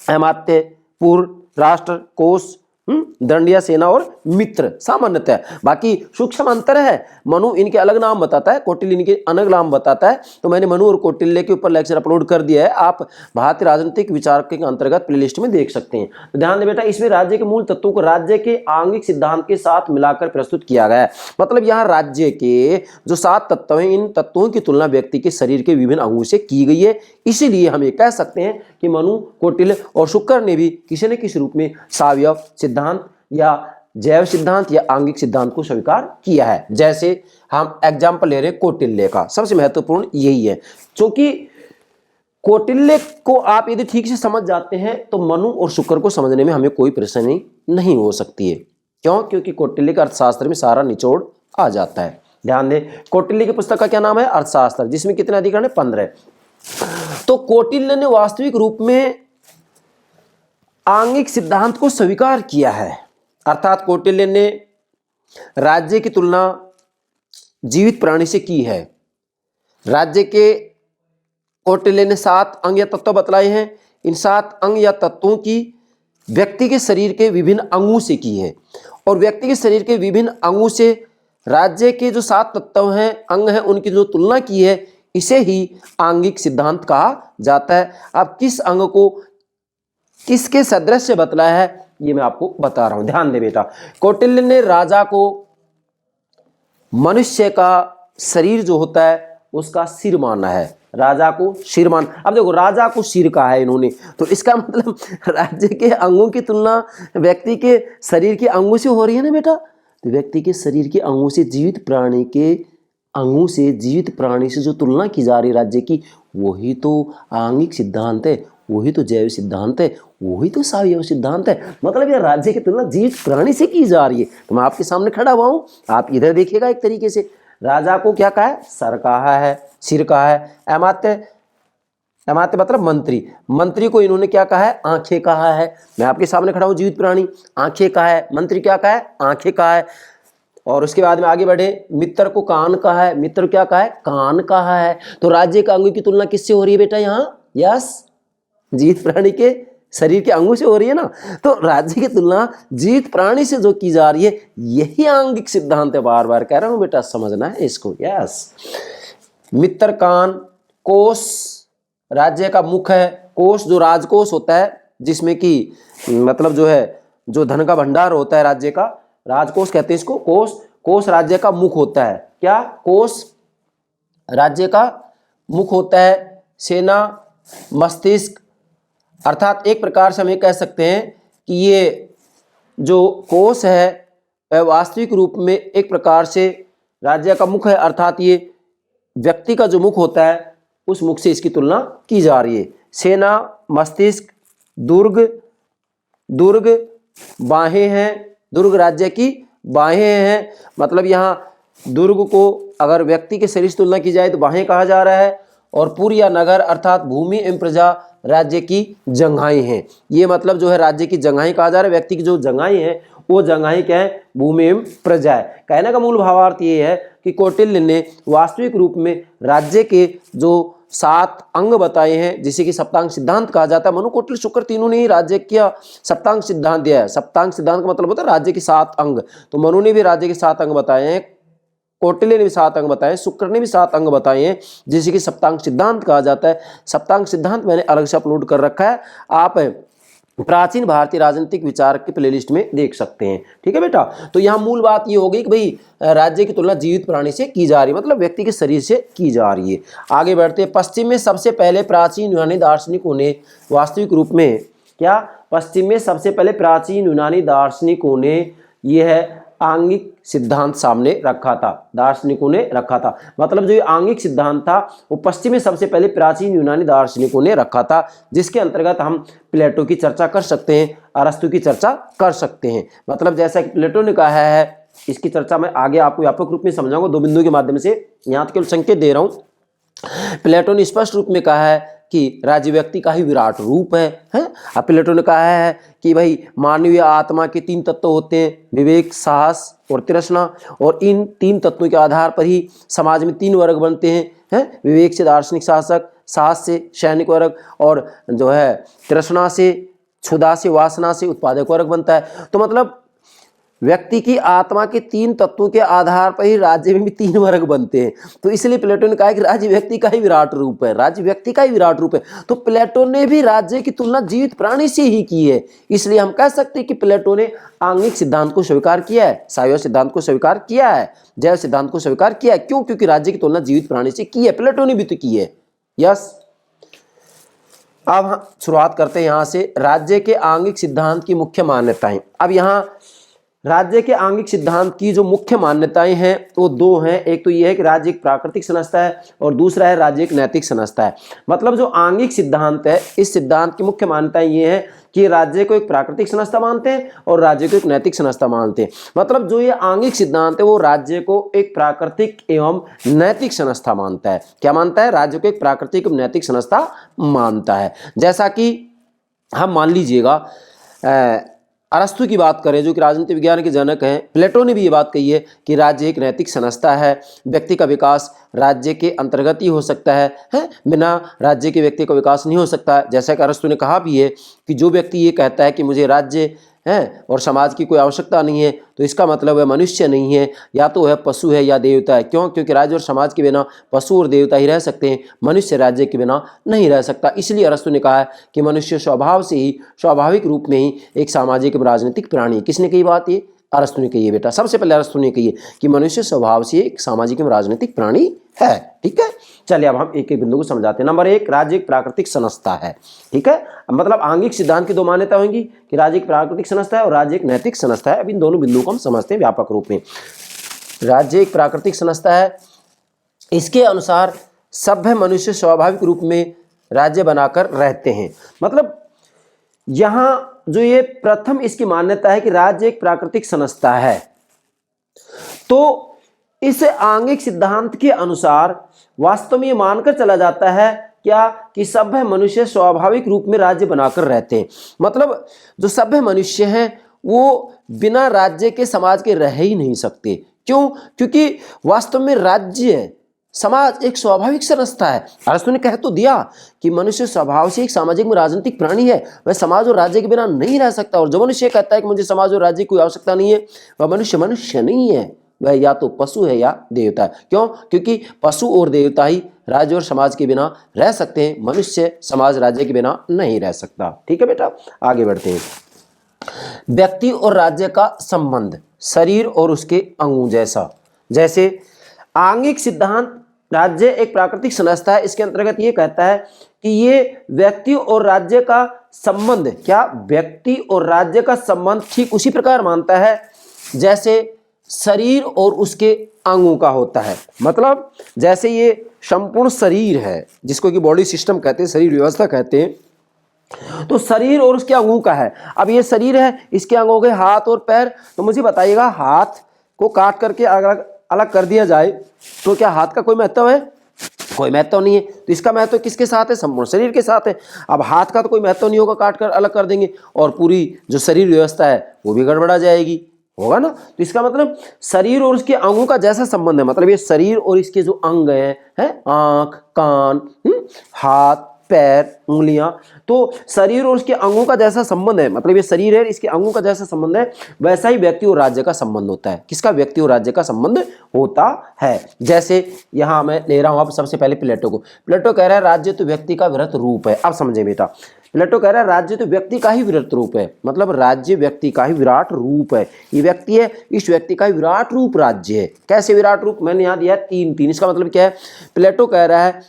अमात्य, पूर्व, राष्ट्र, कोष, दंड या सेना और मित्र सामान्यतः। बाकी सूक्ष्म अंतर है, मनु इनके अलग नाम बताता है, कौटिल्य इनके अलग नाम बताता है। तो मैंने मनु और कौटिल्य के ऊपर लेक्चर अपलोड कर दिया है, आप भारतीय राजनीतिक विचार के अंतर्गत प्लेलिस्ट में देख सकते हैं। तो ध्यान दें बेटा, इसमें राज्य के मूल तत्वों को राज्य के आंगिक सिद्धांत के साथ मिलाकर प्रस्तुत किया गया है। मतलब यहाँ राज्य के जो 7 तत्व हैं, इन तत्वों की तुलना व्यक्ति के शरीर के विभिन्न अंगों से की गई है, इसीलिए हम ये कह सकते हैं कि मनु, कौटिल्य और शुक्र ने भी किसी न किसी रूप में सावयव सिद्धांत या जैव सिद्धांत या आंगिक सिद्धांत को स्वीकार किया है। जैसे हम एग्जाम्पल ले रहे हैं कौटिल्य का, सबसे महत्वपूर्ण यही है, क्योंकि कौटिल्य को आप यदि ठीक से समझ जाते हैं तो मनु और शुक्र को समझने में हमें कोई परेशानी नहीं हो सकती है। क्यों? क्योंकि कौटिल्य का अर्थशास्त्र में सारा निचोड़ आ जाता है। ध्यान दें, कौटिल्य की पुस्तक का क्या नाम है? अर्थशास्त्र, जिसमें कितने अधिकरण है? 15। तो कौटिल्य ने वास्तविक रूप में आंगिक सिद्धांत को स्वीकार किया है, अर्थात कौटिल्य ने राज्य की तुलना जीवित प्राणी से की है। राज्य के कौटिल्य ने 7 अंग या तत्व बतलाए हैं, इन 7 अंग या तत्वों की व्यक्ति के शरीर के विभिन्न अंगों से की है, और व्यक्ति के शरीर के विभिन्न अंगों से राज्य के जो 7 तत्व हैं, अंग हैं, उनकी जो तुलना की है, इसे ही आंगिक सिद्धांत कहा जाता है। अब किस अंग को किसके सदृश बतलाया है ये मैं आपको बता रहा हूं, ध्यान दे बेटा। कौटिल्य ने राजा को मनुष्य का शरीर जो होता है उसका सिर माना है, राजा को सिर मान। अब देखो, राजा को सिर कहा है इन्होंने, तो इसका मतलब राज्य के अंगों की तुलना व्यक्ति के शरीर के अंगों से हो रही है ना बेटा। तो व्यक्ति के शरीर के अंगों से जीवित प्राणी के अंगों से, जीवित प्राणी से जो तुलना की जा रही है राज्य की, वही तो आंगिक सिद्धांत है, वही तो जैव सिद्धांत है, वही तो सावयव सिद्धांत है। मतलब ये राज्य की तुलना जीवित प्राणी से की जा रही है। तो मैं आपके सामने खड़ा हुआ हूं, आप इधर देखिएगा। एक तरीके से राजा को क्या कहा है? सर कहा है, सिर कहा है। अमात्य मतलब मंत्री, मंत्री को इन्होंने क्या कहा है? आंखें कहा है। मैं आपके सामने खड़ा हूं, जीवित प्राणी, आंखें कहा है। मंत्री क्या कहा है? आंखें कहा है। और उसके बाद में आगे बढ़े, मित्र को कान कहा है। मित्र क्या कहा है? कान कहा है। तो राज्य के अंगों की तुलना किससे हो रही है बेटा यहाँ? यस, जीवित प्राणी के शरीर के अंगों से हो रही है ना। तो राज्य की तुलना जीवित प्राणी से जो की जा रही है, यही आंगिक सिद्धांत है। बार बार कह रहा हूं बेटा, समझना है इसको। यस, मित्र, कान, कोष राज्य का मुख है। कोष जो राजकोष होता है, जिसमें कि मतलब जो है, जो धन का भंडार होता है राज्य का, राजकोष कहते हैं इसको। कोष राज्य का मुख होता है। क्या? कोष राज्य का मुख होता है। सेना, मस्तिष्क, अर्थात एक प्रकार से हम ये कह सकते हैं कि ये जो कोष है वह वास्तविक रूप में एक प्रकार से राज्य का मुख है, अर्थात ये व्यक्ति का जो मुख होता है उस मुख से इसकी तुलना की जा रही है। सेना, मस्तिष्क, दुर्ग, दुर्ग बाहें हैं, दुर्ग राज्य की बाहें हैं। मतलब यहाँ दुर्ग को अगर व्यक्ति के शरीर से तुलना की जाए तो बाहें कहा जा रहा है, और पुरी या नगर अर्थात भूमि एवं प्रजा राज्य की जंघाएं हैं। ये मतलब जो है राज्य की जंघाएं कहा जा रहा है, व्यक्ति की जो जंघाएं हैं वो जंघाएं क्या है, भूमि एवं प्रजा है। कहने का मूल भावार्थ ये है कि कौटिल्य ने वास्तविक रूप में राज्य के जो 7 अंग बताए हैं, जिसे कि सप्तांग सिद्धांत कहा जाता है। मनु, कौटिल्य, शुक्र तीनों ने ही राज्य का सप्तांग सिद्धांत दिया है। सप्तांग सिद्धांत का मतलब होता है राज्य के 7 अंग। तो मनु ने भी राज्य के 7 अंग बताए हैं, कौटिल्य ने भी 7 अंग बताए, शुक्र ने भी 7 अंग बताए हैं, जिसे कि सप्तांग सिद्धांत कहा जाता है। सप्तांग सिद्धांत मैंने अलग से अपलोड कर रखा है, आप प्राचीन भारतीय राजनीतिक विचार के प्लेलिस्ट में देख सकते हैं। ठीक है बेटा, तो यहाँ मूल बात ये हो गई कि भाई राज्य की तुलना जीवित प्राणी से की जा रही है, मतलब व्यक्ति के शरीर से की जा रही है। आगे बढ़ते हैं। पश्चिम में सबसे पहले प्राचीन यूनानी दार्शनिकों ने वास्तविक रूप में क्या, पश्चिम में सबसे पहले प्राचीन यूनानी दार्शनिकों ने यह है आंगिक सिद्धांत सामने रखा था, दार्शनिकों ने रखा था। मतलब जो ये आंगिक सिद्धांत था वो पश्चिम में सबसे पहले प्राचीन यूनानी दार्शनिकों ने रखा था, जिसके अंतर्गत हम प्लेटो की चर्चा कर सकते हैं, अरस्तु की चर्चा कर सकते हैं। मतलब जैसा कि प्लेटो ने कहा है, इसकी चर्चा मैं आगे आपको व्यापक रूप में समझाऊंगा 2 बिंदुओं के माध्यम से, यहाँ केवल संकेत दे रहा हूँ। प्लेटो ने स्पष्ट रूप में कहा है कि राज्य व्यक्ति का ही विराट रूप है। अब प्लेटो ने कहा है कि भाई मानवीय आत्मा के 3 तत्व होते हैं, विवेक, साहस और तृष्णा, और इन 3 तत्वों के आधार पर ही समाज में 3 वर्ग बनते हैं। विवेक से दार्शनिक शासक, साहस से सैनिक वर्ग, और जो है तृष्णा से, क्षुधा से, वासना से उत्पादक वर्ग बनता है। तो मतलब व्यक्ति की आत्मा के 3 तत्वों के आधार पर ही राज्य में भी 3 वर्ग बनते हैं। तो इसलिए प्लेटो ने कहा कि राज्य व्यक्ति का ही विराट रूप है, राज्य व्यक्ति का ही विराट रूप है। तो प्लेटो ने भी राज्य की तुलना जीवित प्राणी से ही की है। इसलिए हम कह सकते हैं कि प्लेटो ने आंगिक सिद्धांत को स्वीकार किया है, सावयव सिद्धांत को स्वीकार किया है, जैव सिद्धांत को स्वीकार किया है। क्यों? क्योंकि राज्य की तुलना जीवित प्राणी से की है, प्लेटो ने भी तो की है। यस, अब हम शुरुआत करते हैं यहाँ से, राज्य के आंगिक सिद्धांत की मुख्य मान्यताएं। अब यहाँ राज्य के आंगिक सिद्धांत की जो मुख्य मान्यताएं हैं वो 2 हैं। एक तो ये है कि राज्य एक प्राकृतिक संस्था है, और दूसरा है राज्य एक नैतिक संस्था है। मतलब जो आंगिक सिद्धांत है, इस सिद्धांत की मुख्य मान्यताएं ये है कि राज्य को एक प्राकृतिक संस्था मानते हैं और राज्य को एक नैतिक संस्था मानते हैं। मतलब जो ये आंगिक सिद्धांत है वो राज्य को एक प्राकृतिक एवं नैतिक संस्था मानता है। क्या मानता है? राज्य को एक प्राकृतिक एवं नैतिक संस्था मानता है। जैसा कि हम मान लीजिएगा अरस्तु की बात करें, जो कि राजनीति विज्ञान के जनक हैं, प्लेटो ने भी ये बात कही है कि राज्य एक नैतिक संस्था है, व्यक्ति का विकास राज्य के अंतर्गत ही हो सकता है, बिना राज्य के व्यक्ति का विकास नहीं हो सकता। जैसा कि अरस्तु ने कहा भी है कि जो व्यक्ति ये कहता है कि मुझे राज्य है और समाज की कोई आवश्यकता नहीं है, तो इसका मतलब वह मनुष्य नहीं है, या तो वह पशु है या देवता है। क्यों? क्योंकि राज्य और समाज के बिना पशु और देवता ही रह सकते हैं, मनुष्य राज्य के बिना नहीं रह सकता। इसलिए अरस्तु ने कहा है कि मनुष्य स्वभाव से ही, स्वाभाविक रूप में ही एक सामाजिक एवं राजनीतिक प्राणी है। किसने कही बात? ये अरस्तु ने कही है बेटा। सबसे पहले अरस्तु ने कही है कि मनुष्य स्वभाव से एक सामाजिक एवं राजनीतिक प्राणी है। ठीक है, चलिए अब हम एक एक बिंदु को समझाते हैं। नंबर 1, राज्य एक प्राकृतिक संस्था है। ठीक है, मतलब आंगिक सिद्धांत की 2 मान्यता होंगी कि राज्य एक प्राकृतिक संस्था है और राज्य एक नैतिक संस्था है। अब इन दोनों बिंदुओं को हम समझते हैं व्यापक रूप में। राज्य एक प्राकृतिक संस्था है, इसके अनुसार सभ्य मनुष्य स्वाभाविक रूप में राज्य बनाकर रहते हैं। मतलब यहां जो ये प्रथम इसकी मान्यता है कि राज्य एक प्राकृतिक संस्था है, तो इस आंगिक सिद्धांत के अनुसार वास्तव में ये मानकर चला जाता है क्या कि सभ्य मनुष्य स्वाभाविक रूप में राज्य बनाकर रहते हैं। मतलब जो सभ्य मनुष्य हैं वो बिना राज्य के समाज के रह ही नहीं सकते। क्यों? क्योंकि वास्तव में राज्य समाज एक स्वाभाविक संस्था है। अरस्तु ने कह तो दिया कि मनुष्य स्वभाव से एक सामाजिक में राजनीतिक प्राणी है, वह समाज और राज्य के बिना नहीं रह सकता। और जो मनुष्य कहता है कि मुझे समाज और राज्य की कोई आवश्यकता नहीं है, वह मनुष्य नहीं है, वह या तो पशु है या देवता है। क्यों? क्योंकि पशु और देवता ही राज्य और समाज के बिना रह सकते हैं, मनुष्य समाज राज्य के बिना नहीं रह सकता। ठीक है बेटा, आगे बढ़ते हैं। व्यक्ति और राज्य का संबंध शरीर और उसके अंगों जैसा। जैसे आंगिक सिद्धांत राज्य एक प्राकृतिक संस्था है, इसके अंतर्गत ये कहता है कि ये व्यक्ति और राज्य का संबंध, क्या व्यक्ति और राज्य का संबंध ठीक उसी प्रकार मानता है जैसे शरीर और उसके अंगों का होता है। मतलब जैसे ये संपूर्ण शरीर है जिसको कि बॉडी सिस्टम कहते हैं, शरीर व्यवस्था कहते हैं, तो शरीर और उसके अंगों का है। अब ये शरीर है, इसके अंग हो गए हाथ और पैर। तो मुझे बताइएगा, हाथ को काट करके अलग अलग कर दिया जाए तो क्या हाथ का कोई महत्व है? कोई महत्व नहीं है। तो इसका महत्व किसके साथ है? संपूर्ण शरीर के साथ है। अब हाथ का तो कोई महत्व नहीं होगा, काट कर अलग कर देंगे और पूरी जो शरीर व्यवस्था है वो भी गड़बड़ा जाएगी, होगा ना। तो इसका मतलब शरीर और उसके अंगों का जैसा संबंध है, मतलब ये शरीर और इसके जो अंग हैं, आंख, कान, हाथ, पैर, उंगलियां, तो शरीर और उसके अंगों का जैसा संबंध है, मतलब ये शरीर है, इसके अंगों का जैसा संबंध है, वैसा ही व्यक्ति और राज्य का संबंध होता है। किसका? व्यक्ति और राज्य का संबंध होता है। जैसे यहां मैं ले रहा हूं अब सबसे पहले प्लेटो को। प्लेटो कह रहा है राज्य तो व्यक्ति का विरत रूप है। अब समझे बेटा, प्लेटो कह रहा है राज्य तो व्यक्ति का ही विराट रूप है, मतलब राज्य व्यक्ति का ही विराट रूप है। ये व्यक्ति है, इस व्यक्ति का ही विराट रूप राज्य है। कैसे विराट रूप? मैंने यहां दिया 3-3। इसका मतलब क्या है? प्लेटो कह रहा है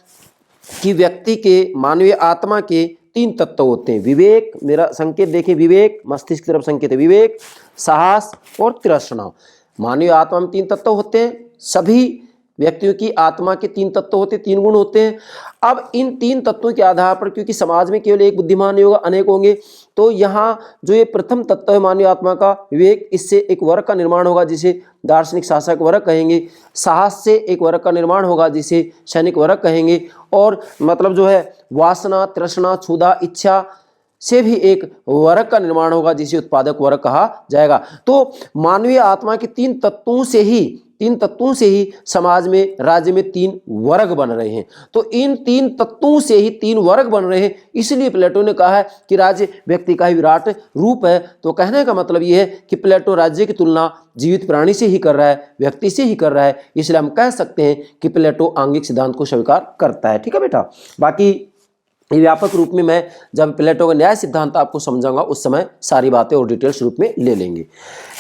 कि व्यक्ति के, मानवीय आत्मा के 3 तत्व होते हैं। विवेक, मेरा संकेत देखें, विवेक, मस्तिष्क की तरफ संकेत है, विवेक, साहस और तृष्णा। मानवीय आत्मा में 3 तत्व होते हैं। सभी व्यक्तियों की आत्मा के 3 तत्व होते हैं, 3 गुण होते हैं। अब इन 3 तत्वों के आधार पर, क्योंकि समाज में केवल एक बुद्धिमान नहीं होगा, अनेक होंगे, तो यहाँ जो ये प्रथम तत्व है मानवीय आत्मा का, विवेक, इससे एक वर्ग का निर्माण होगा जिसे दार्शनिक शासक वर्ग कहेंगे। साहस से एक वर्ग का निर्माण होगा जिसे सैनिक वर्ग कहेंगे। और मतलब जो है वासना, तृष्णा, क्षुधा, इच्छा से भी एक वर्ग का निर्माण होगा जिसे उत्पादक वर्ग कहा जाएगा। तो मानवीय आत्मा के 3 तत्वों से ही समाज में, राज्य में 3 वर्ग बन रहे हैं। तो इन 3 तत्वों से ही 3 वर्ग बन रहे हैं, इसलिए प्लेटो ने कहा है कि राज्य व्यक्ति का ही विराट रूप है। तो कहने का मतलब यह है कि प्लेटो राज्य की तुलना जीवित प्राणी से ही कर रहा है, व्यक्ति से ही कर रहा है। इसलिए हम कह सकते हैं कि प्लेटो आंगिक सिद्धांत को स्वीकार करता है। ठीक है बेटा। बाकी ये व्यापक रूप में मैं जब प्लेटो का न्याय सिद्धांत आपको समझाऊंगा उस समय सारी बातें और डिटेल्स रूप में ले लेंगे।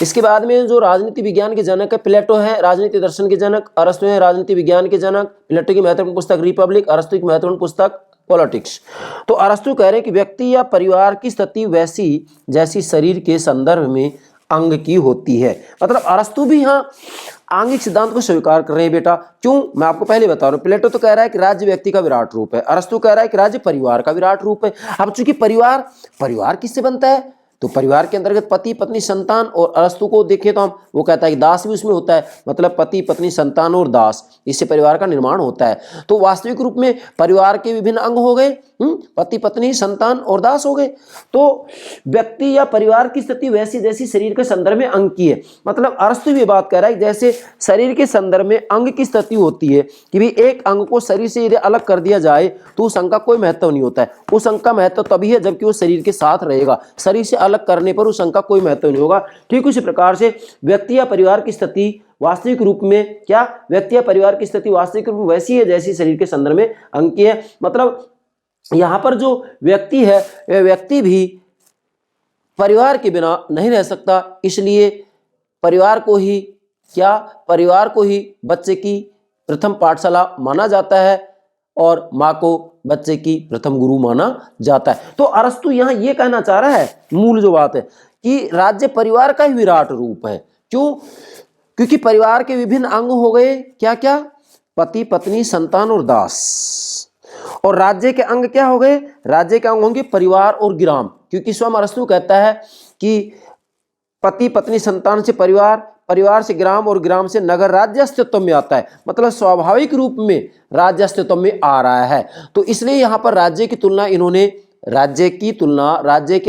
इसके बाद में जो राजनीति विज्ञान के जनक है, प्लेटो है राजनीति दर्शन के जनक, अरस्तु है राजनीति विज्ञान के जनक। प्लेटो की महत्वपूर्ण पुस्तक रिपब्लिक, अरस्तु की महत्वपूर्ण पुस्तक पॉलिटिक्स। तो अरस्तु कह रहे हैं कि व्यक्ति या परिवार की स्थिति वैसी जैसी शरीर के संदर्भ में अंग की होती है। मतलब अरस्तु भी यहाँ आंगिक सिद्धांत को स्वीकार कर रहे हैं बेटा। क्यों? मैं आपको पहले बता रहा हूं। प्लेटो तो कह रहा है कि राज्य व्यक्ति का विराट रूप है, अरस्तु कह रहा है कि राज्य परिवार का विराट रूप है। अब चूंकि परिवार किससे बनता है? तो परिवार के अंतर्गत पति, पत्नी, संतान, और अरस्तु को देखें तो हम, वो कहता है कि दास भी उसमें होता है, मतलब पति, पत्नी, संतान और दास, इससे परिवार का निर्माण होता है। तो वास्तविक रूप में परिवार के विभिन्न अंग हो गए, पति, पत्नी, संतान और दास हो गए। तो व्यक्ति या परिवार की स्थिति वैसी जैसी शरीर के संदर्भ में अंग की है। मतलब अरस्तु भी बात कर रहा है जैसे शरीर के संदर्भ में अंग की स्थिति होती है कि भी एक अंग को शरीर से यदि अलग कर दिया जाए तो उस अंग का कोई महत्व नहीं होता है। उस अंग का महत्व तभी है जबकि वो शरीर के साथ रहेगा। शरीर से अलग करने पर उस अंग का कोई महत्व नहीं होगा। ठीक उसी प्रकार से व्यक्ति या परिवार की स्थिति वास्तविक रूप में क्या? व्यक्ति या परिवार की स्थिति वास्तविक रूप में वैसी है जैसी शरीर के संदर्भ में अंग की है। मतलब यहां पर जो व्यक्ति है वह व्यक्ति भी परिवार के बिना नहीं रह सकता, इसलिए परिवार को ही बच्चे की प्रथम पाठशाला माना जाता है और माँ को बच्चे की प्रथम गुरु माना जाता है। तो अरस्तु यहाँ ये कहना चाह रहा है, मूल जो बात है कि राज्य परिवार का ही विराट रूप है। क्यों? क्योंकि परिवार के विभिन्न अंग हो गए, क्या क्या? पति, पत्नी, संतान और दास। और राज्य के अंग क्या हो गए? राज्य के अंग होंगे परिवार और ग्राम, क्योंकि स्वयं अरस्तु कहता है कि पति, पत्नी, संतान से परिवार, परिवार से ग्राम और ग्राम से नगर, राज्य अस्तित्व में आता है। मतलब स्वाभाविक रूप में राज्य अस्तित्व में आ रहा है। तो इसलिए यहां पर राज्य के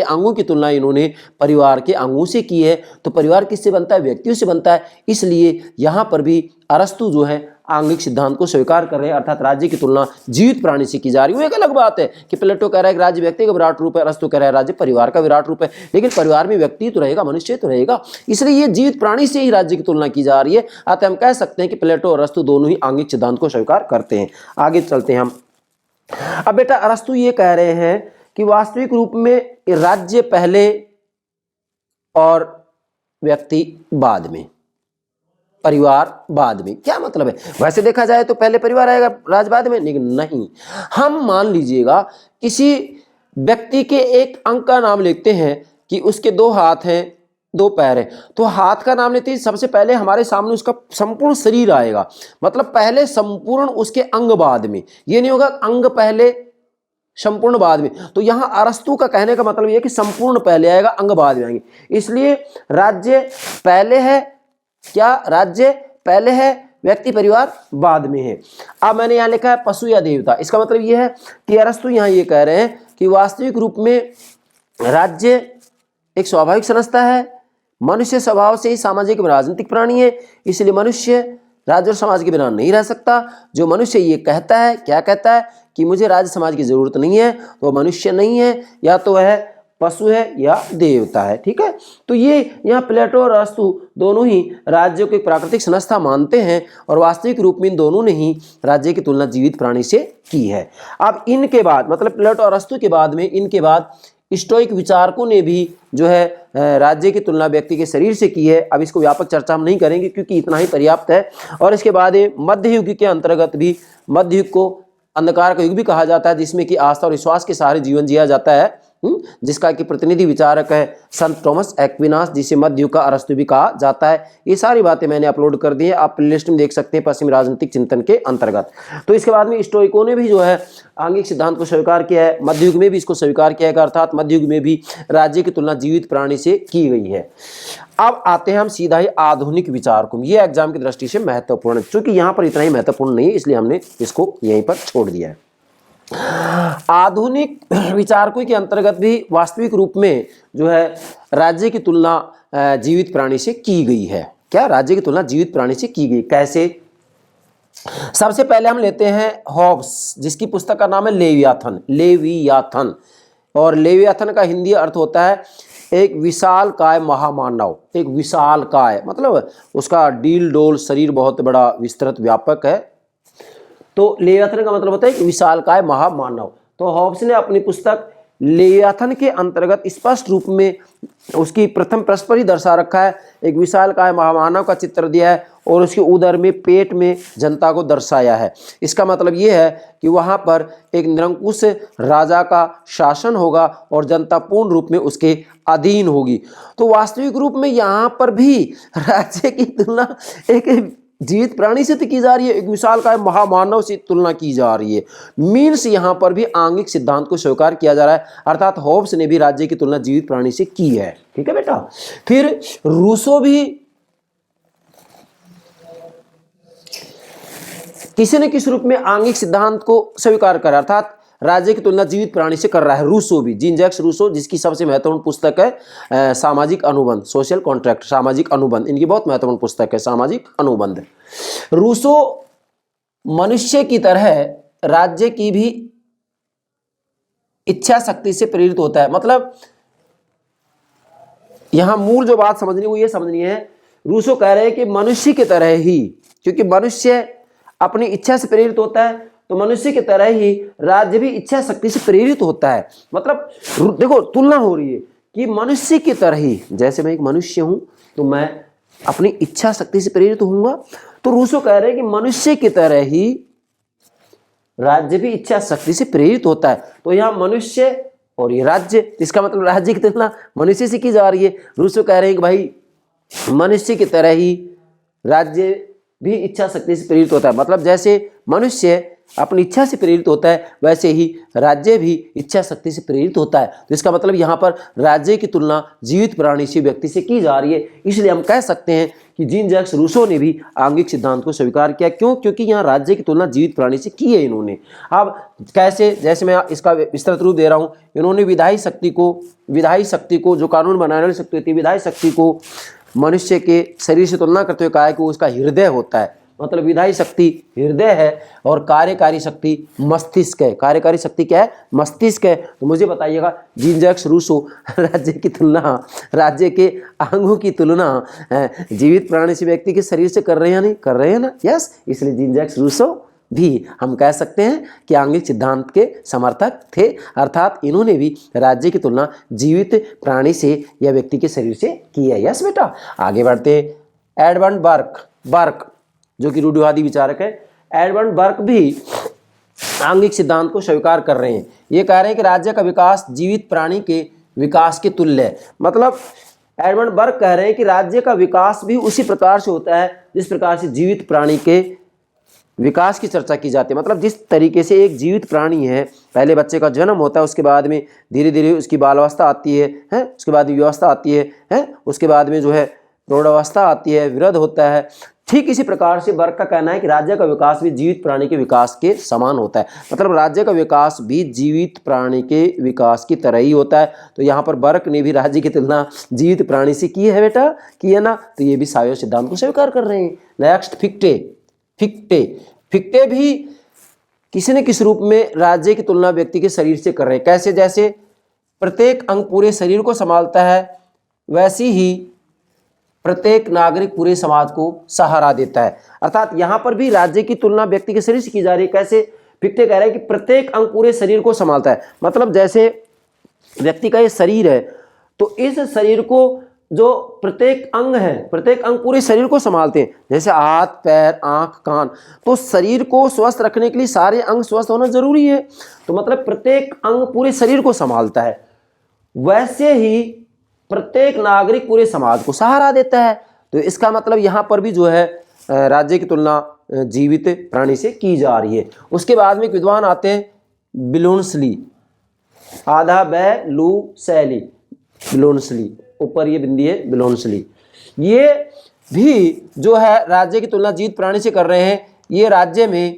अंगों की तुलना इन्होंने परिवार के अंगों से की है। तो परिवार किससे बनता है? व्यक्तियों से बनता है। इसलिए यहां पर भी अरस्तु जो है आंगिक सिद्धांत को स्वीकार कर रहे हैं, अर्थात राज्य की तुलना जीवित प्राणी से की जा रही है। वो एक अलग बात है कि प्लेटो कह रहा है कि राज्य व्यक्ति का विराट रूप है, अरस्तु कह रहा है राज्य परिवार का विराट रूप है। लेकिन परिवार में व्यक्ति तो रहेगा, मनुष्य तो रहेगा, इसलिए ये जीवित प्राणी से ही राज्य की तुलना की जा रही है। अतः हम कह सकते हैं कि प्लेटो और अरस्तु दोनों ही आंगिक सिद्धांत को स्वीकार करते हैं। आगे चलते हैं हम। अब बेटा अरस्तु ये कह रहे हैं कि वास्तविक रूप में राज्य पहले और व्यक्ति बाद में, परिवार बाद में। क्या मतलब है? वैसे देखा जाए तो पहले परिवार आएगा, राज्य बाद में, लेकिन नहीं। हम मान लीजिएगा किसी व्यक्ति के एक अंग का नाम लेते हैं कि उसके 2 हाथ हैं, दो पैर है, तो हाथ का नाम लेते ही सबसे पहले हमारे सामने उसका संपूर्ण शरीर आएगा। मतलब पहले संपूर्ण, उसके अंग बाद में। ये नहीं होगा अंग पहले संपूर्ण बाद में। तो यहां अरस्तु का कहने का मतलब यह है कि संपूर्ण पहले आएगा, अंग बाद में आएंगे। इसलिए राज्य पहले है, क्या राज्य पहले है, व्यक्ति परिवार बाद में है। अब मैंने यहां लिखा है पशु या देवता। इसका मतलब यह है कि अरस्तु यहां ये कह रहे हैं कि वास्तविक रूप में राज्य एक स्वाभाविक संस्था है, मनुष्य स्वभाव से ही सामाजिक राजनीतिक प्राणी है, इसलिए मनुष्य राज्य और समाज के बिना नहीं रह सकता। जो मनुष्य ये कहता है, क्या कहता है कि मुझे राज्य समाज की जरूरत नहीं है, तो वह मनुष्य नहीं है, या तो वह पशु है या देवता है। ठीक है, तो ये यहाँ प्लेटो और अरस्तु दोनों ही राज्य को एक प्राकृतिक संस्था मानते हैं और वास्तविक रूप में इन दोनों ने ही राज्य की तुलना जीवित प्राणी से की है। अब इनके बाद, मतलब प्लेटो और अरस्तु के बाद में, इनके बाद स्टोइक विचारकों ने भी जो है राज्य की तुलना व्यक्ति के शरीर से की है। अब इसको व्यापक चर्चा हम नहीं करेंगे क्योंकि इतना ही पर्याप्त है। और इसके बाद मध्य युग के अंतर्गत भी, मध्य युग को अंधकार का युग भी कहा जाता है, जिसमें कि आस्था और विश्वास के सहारे जीवन जिया जाता है, जिसका कि प्रतिनिधि विचारक है संत थॉमस एक्विनास, जिसे मध्य युग का अरस्तु भी कहा जाता है। ये सारी बातें मैंने अपलोड कर दी है, आप प्लेलिस्ट में देख सकते हैं, पश्चिमी राजनीतिक चिंतन के अंतर्गत। तो इसके बाद में स्टोइकों ने भी जो है आंगिक सिद्धांत को स्वीकार किया है, मध्य युग में भी इसको स्वीकार किया है, अर्थात मध्य युग में भी राज्य की तुलना जीवित प्राणी से की गई है। अब आते हैं हम सीधा ही आधुनिक विचार को। ये एग्जाम की दृष्टि से महत्वपूर्ण है, चूंकि यहाँ पर इतना ही महत्वपूर्ण नहीं है इसलिए हमने इसको यहीं पर छोड़ दिया है। आधुनिक विचारकों के अंतर्गत भी वास्तविक रूप में जो है राज्य की तुलना जीवित प्राणी से की गई है। क्या राज्य की तुलना जीवित प्राणी से की गई, कैसे? सबसे पहले हम लेते हैं हॉब्स, जिसकी पुस्तक का नाम है लेवियाथन। लेवियाथन, और लेवियाथन का हिंदी अर्थ होता है एक विशाल काय महामानव। एक विशाल काय मतलब उसका डील डोल शरीर बहुत बड़ा विस्तृत व्यापक है, तो लेवियाथन का मतलब होता है कि विशालकाय महामानव। तो हॉब्स ने अपनी पुस्तक लेवियाथन के अंतर्गत स्पष्ट रूप में उसकी प्रथम पृष्ठ पर ही दर्शा रखा है, एक विशालकाय महामानव का चित्र दिया है और उसके उदर में, पेट में जनता को दर्शाया है। इसका मतलब ये है कि वहाँ पर एक निरंकुश राजा का शासन होगा और जनता पूर्ण रूप में उसके अधीन होगी। तो वास्तविक रूप में यहाँ पर भी राज्य की तुलना एक जीवित प्राणी से तो की जा रही है, एक विशालकाय महामानव से तुलना की जा रही है। मीन्स यहाँ पर भी आंगिक सिद्धांत को स्वीकार किया जा रहा है, अर्थात हॉब्स ने भी राज्य की तुलना जीवित प्राणी से की है। ठीक है बेटा। फिर रूसो भी किसी न किसी रूप में आंगिक सिद्धांत को स्वीकार कर, अर्थात राज्य की तुलना जीवित प्राणी से कर रहा है। रूसो भी, जीन जैक्स रूसो, जिसकी सबसे महत्वपूर्ण पुस्तक है सामाजिक अनुबंध, सोशल कॉन्ट्रैक्ट, सामाजिक अनुबंध, इनकी बहुत महत्वपूर्ण पुस्तक है सामाजिक अनुबंध। रूसो मनुष्य की तरह राज्य की भी इच्छा शक्ति से प्रेरित होता है। मतलब यहां मूल जो बात समझनी वो ये समझनी है, रूसो कह रहे हैं कि मनुष्य की तरह ही, क्योंकि मनुष्य अपनी इच्छा से प्रेरित होता है, तो मनुष्य की तरह ही राज्य भी इच्छा शक्ति से प्रेरित होता है। मतलब देखो तुलना हो रही है कि मनुष्य की तरह ही, जैसे मैं एक मनुष्य हूं तो मैं अपनी इच्छा शक्ति से प्रेरित होऊंगा, तो रूसो कह रहे हैं कि मनुष्य की तरह ही राज्य भी इच्छा शक्ति से प्रेरित होता है। तो यहाँ मनुष्य और ये राज्य, इसका मतलब राज्य की तुलना मनुष्य से की जा रही है। रूसो कह रहे हैं कि भाई मनुष्य की तरह ही राज्य भी इच्छा शक्ति से प्रेरित होता है। मतलब जैसे मनुष्य अपनी इच्छा से प्रेरित होता है, वैसे ही राज्य भी इच्छा शक्ति से प्रेरित होता है। तो इसका मतलब यहाँ पर राज्य की तुलना जीवित प्राणी से, व्यक्ति से की जा रही है। इसलिए हम कह सकते हैं कि जीन जैक्स रूसो ने भी आंगिक सिद्धांत को स्वीकार किया। क्यों? क्योंकि यहाँ राज्य की तुलना जीवित प्राणी से की है इन्होंने। अब कैसे? जैसे मैं इसका विस्तृत रूप दे रहा हूँ, इन्होंने विधायी शक्ति को जो कानून बनाने वाली शक्ति होती है, विधायी शक्ति को मनुष्य के शरीर से तुलना करते हुए कहा है कि वो उसका हृदय होता है। मतलब विधायी शक्ति हृदय है और कार्यकारी शक्ति मस्तिष्क है। कार्यकारी शक्ति क्या है? मस्तिष्क है। तो मुझे बताइएगा, जीन जैक्स रूसो राज्य की तुलना, राज्य के अंगों की तुलना जीवित प्राणी से, व्यक्ति के शरीर से कर रहे हैं या नहीं? कर रहे हैं ना? यस। इसलिए जीन जैक्स रूसो भी हम कह सकते हैं कि आंगिक सिद्धांत के समर्थक थे, अर्थात इन्होंने भी राज्य की तुलना जीवित प्राणी से या व्यक्ति के शरीर से की है। यस बेटा। आगे बढ़ते, एडवर्ड बर्क जो कि रूढ़िवादी विचारक है, एडवर्ड बर्क भी आंगिक सिद्धांत को स्वीकार कर रहे हैं। ये कह रहे हैं कि राज्य का विकास जीवित प्राणी के विकास के तुल्य है। मतलब एडमंड बर्ग कह रहे हैं कि राज्य का विकास भी उसी प्रकार से होता है जिस प्रकार से जीवित प्राणी के विकास की चर्चा की जाती है। मतलब जिस तरीके से एक जीवित प्राणी है, पहले बच्चे का जन्म होता है, उसके बाद में धीरे धीरे उसकी बालावस्था आती है, उसके बाद युवावस्था आती है, उसके बाद में जो है प्रौढ़ावस्था आती है, वृद्ध होता है। ठीक इसी प्रकार से बर्ग का कहना है कि राज्य का विकास भी जीवित प्राणी के विकास के समान होता है। मतलब राज्य का विकास भी जीवित प्राणी के विकास की तरह ही होता है। तो यहाँ पर बर्ग ने भी राज्य की तुलना जीवित प्राणी से की है बेटा, की है ना। तो ये भी सावयव सिद्धांत को स्वीकार कर रहे हैं। नेक्स्ट फिक्टे। फिक्टे भी किसी न किसी रूप में राज्य की तुलना व्यक्ति के शरीर से कर रहे हैं। कैसे? जैसे प्रत्येक अंग पूरे शरीर को संभालता है, वैसी ही प्रत्येक नागरिक पूरे समाज को सहारा देता है। अर्थात यहां पर भी राज्य की तुलना व्यक्ति के शरीर से की जा रही है। कैसे? फिक्टे कह रहे हैं कि प्रत्येक अंग पूरे शरीर को संभालता है। मतलब जैसे व्यक्ति का ये शरीर है, तो इस शरीर को जो प्रत्येक अंग है, प्रत्येक अंग पूरे शरीर को संभालते हैं। जैसे हाथ, पैर, आंख, कान, तो शरीर को स्वस्थ रखने के लिए सारे अंग स्वस्थ होना जरूरी है। तो मतलब प्रत्येक अंग पूरे शरीर को संभालता है, वैसे ही प्रत्येक नागरिक पूरे समाज को सहारा देता है। तो इसका मतलब यहाँ पर भी जो है राज्य की तुलना जीवित प्राणी से की जा रही है। उसके बाद में एक विद्वान आते हैं बिलोन्सली, आधा बै लू सैली, बिलोन्सली, ऊपर ये बिंदी है बिलोन्सली। ये भी जो है राज्य की तुलना जीवित प्राणी से कर रहे हैं। ये राज्य में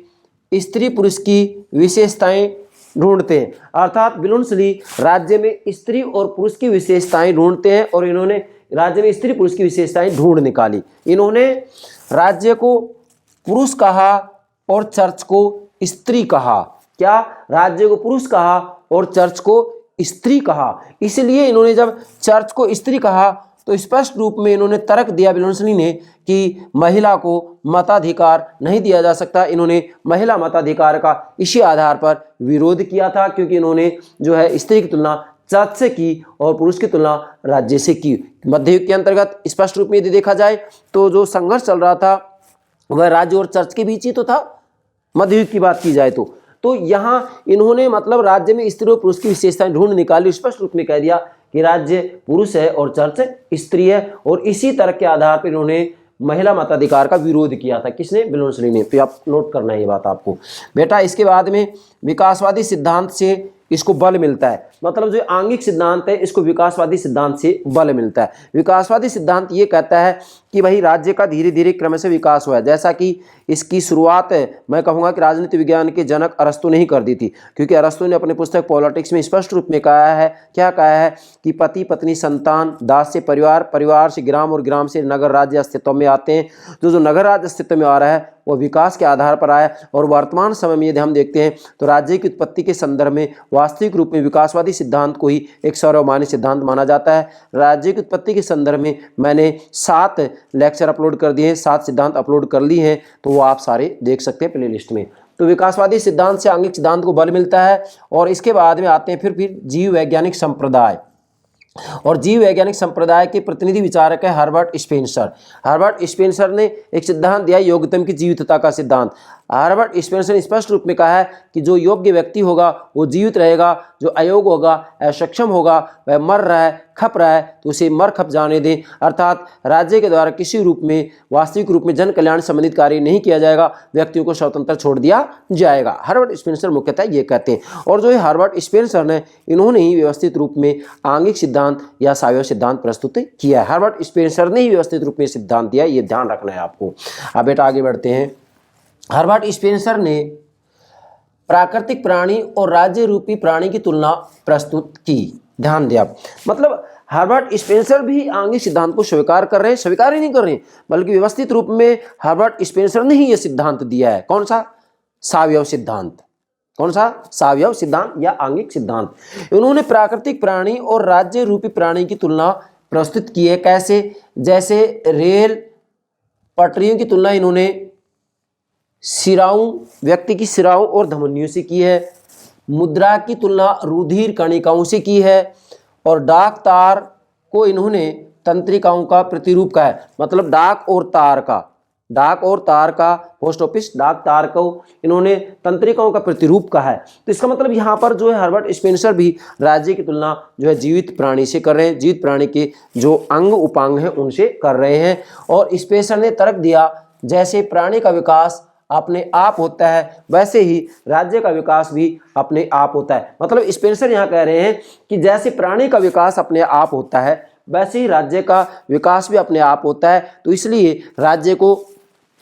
स्त्री पुरुष की विशेषताएं ढूंढते हैं। अर्थात बिलोन्सली राज्य में स्त्री और पुरुष की विशेषताएं ढूंढते हैं, और इन्होंने राज्य में स्त्री पुरुष की विशेषताएं ढूंढ निकाली। इन्होंने राज्य को पुरुष कहा और चर्च को स्त्री कहा। क्या? राज्य को पुरुष कहा और चर्च को स्त्री कहा। इसलिए इन्होंने जब चर्च को स्त्री कहा तो स्पष्ट रूप में इन्होंने तर्क दिया बिलोन्सली ने कि महिला को मताधिकार नहीं दिया जा सकता। इन्होंने महिला मताधिकार का इसी आधार पर विरोध किया था, क्योंकि इन्होंने जो है स्त्री की तुलना चर्च से की और पुरुष की तुलना राज्य से की। मध्ययुग के अंतर्गत स्पष्ट रूप में यदि देखा जाए तो जो संघर्ष चल रहा था वह राज्य और चर्च के बीच ही तो था, मध्ययुग की बात की जाए तो यहाँ इन्होंने मतलब राज्य में स्त्री और पुरुष की विशेषताएं ढूंढ निकाली, स्पष्ट रूप में कह दिया कि राज्य पुरुष है और चर्च स्त्री है। और इसी तर्क के आधार पर इन्होंने महिला मताधिकार का विरोध किया था। किसने? बिलोन्सली ने। तो आप नोट करना है ये बात आपको बेटा। इसके बाद में विकासवादी सिद्धांत से इसको बल मिलता है। मतलब जो आंगिक सिद्धांत है इसको विकासवादी सिद्धांत से बल मिलता है। विकासवादी सिद्धांत ये कहता है कि भाई राज्य का धीरे धीरे क्रम से विकास हुआ है। जैसा कि इसकी शुरुआत मैं कहूँगा कि राजनीति विज्ञान के जनक अरस्तु ने ही कर दी थी, क्योंकि अरस्तु ने अपनी पुस्तक पॉलिटिक्स में स्पष्ट रूप में कहा है, क्या कहा है कि पति पत्नी संतान दास से परिवार, परिवार से ग्राम और ग्राम से नगर राज्य अस्तित्व में आते हैं। जो नगर राज्य अस्तित्व में आ रहा है वो विकास के आधार पर आया। और वर्तमान समय में यदि हम देखते हैं तो राज्य की उत्पत्ति के संदर्भ में वास्तविक रूप में विकासवादी सिद्धांत को ही एक सर्वमान्य सिद्धांत माना जाता है। राज्य की उत्पत्ति के संदर्भ में मैंने 7 लेक्चर अपलोड कर दिए हैं, 7 सिद्धांत अपलोड कर लिए हैं, तो वो आप सारे देख सकते हैं प्लेलिस्ट में। तो विकासवादी सिद्धांत से आंगिक सिद्धांत को बल मिलता है। और इसके बाद में आते हैं फिर जीव वैज्ञानिक संप्रदाय। और जीव वैज्ञानिक संप्रदाय के प्रतिनिधि विचारक है हर्बर्ट स्पेंसर। हर्बर्ट स्पेंसर ने एक सिद्धांत दिया योग्यतम की जीवितता का सिद्धांत। हर्बर्ट स्पेंसर ने स्पष्ट रूप में कहा है कि जो योग्य व्यक्ति होगा वो जीवित रहेगा, जो अयोग्य होगा, असक्षम होगा, वह मर रहा है, खप रहा है, तो उसे मर खप जाने दें। अर्थात राज्य के द्वारा किसी रूप में वास्तविक रूप में जन कल्याण संबंधित कार्य नहीं किया जाएगा, व्यक्तियों को स्वतंत्र छोड़ दिया जाएगा। हर्बर्ट स्पेंसर मुख्यतः ये कहते हैं। और जो हर्बर्ट स्पेंसर ने इन्होंने ही व्यवस्थित रूप में आंगिक सिद्धांत या सावयव सिद्धांत प्रस्तुत किया है। हर्बर्ट स्पेंसर ने ही व्यवस्थित रूप में सिद्धांत दिया, ये ध्यान रखना है आपको। अब बेटा आगे बढ़ते हैं। हर्बर्ट स्पेंसर ने प्राकृतिक प्राणी और राज्य रूपी प्राणी की तुलना प्रस्तुत की। ध्यान दिया, मतलब हर्बर्ट स्पेंसर भी आंगिक सिद्धांत को स्वीकार कर रहे हैं, स्वीकार ही नहीं कर रहे हैं, बल्कि व्यवस्थित रूप में हर्बर्ट स्पेंसर ने ही यह सिद्धांत दिया है। कौन सा? सावयव सिद्धांत। कौन सा? सावयव सिद्धांत या आंगिक सिद्धांत। उन्होंने प्राकृतिक प्राणी और राज्य रूपी प्राणी की तुलना प्रस्तुत की है। कैसे? जैसे रेल पटरियों की तुलना इन्होंने सिराओं, व्यक्ति की सिराओं और धमनियों से की है। मुद्रा की तुलना रुधिर कणिकाओं से की है। और डाक तार को इन्होंने तंत्रिकाओं का प्रतिरूप कहा है। मतलब डाक और तार का डाक और तार का, पोस्ट ऑफिस डाक तार को इन्होंने तंत्रिकाओं का प्रतिरूप कहा है। तो इसका मतलब यहाँ पर जो है हर्बर्ट स्पेंसर भी राज्य की तुलना जो है जीवित प्राणी से कर रहे हैं, जीवित प्राणी के जो अंग उपांग हैं उनसे कर रहे हैं। और स्पेंसर ने तर्क दिया जैसे प्राणी का विकास अपने आप होता है वैसे ही राज्य का विकास भी अपने आप होता है। मतलब स्पेंसर यहाँ कह रहे हैं कि जैसे प्राणी का विकास अपने आप होता है वैसे ही राज्य का विकास भी अपने आप होता है। तो इसलिए राज्य को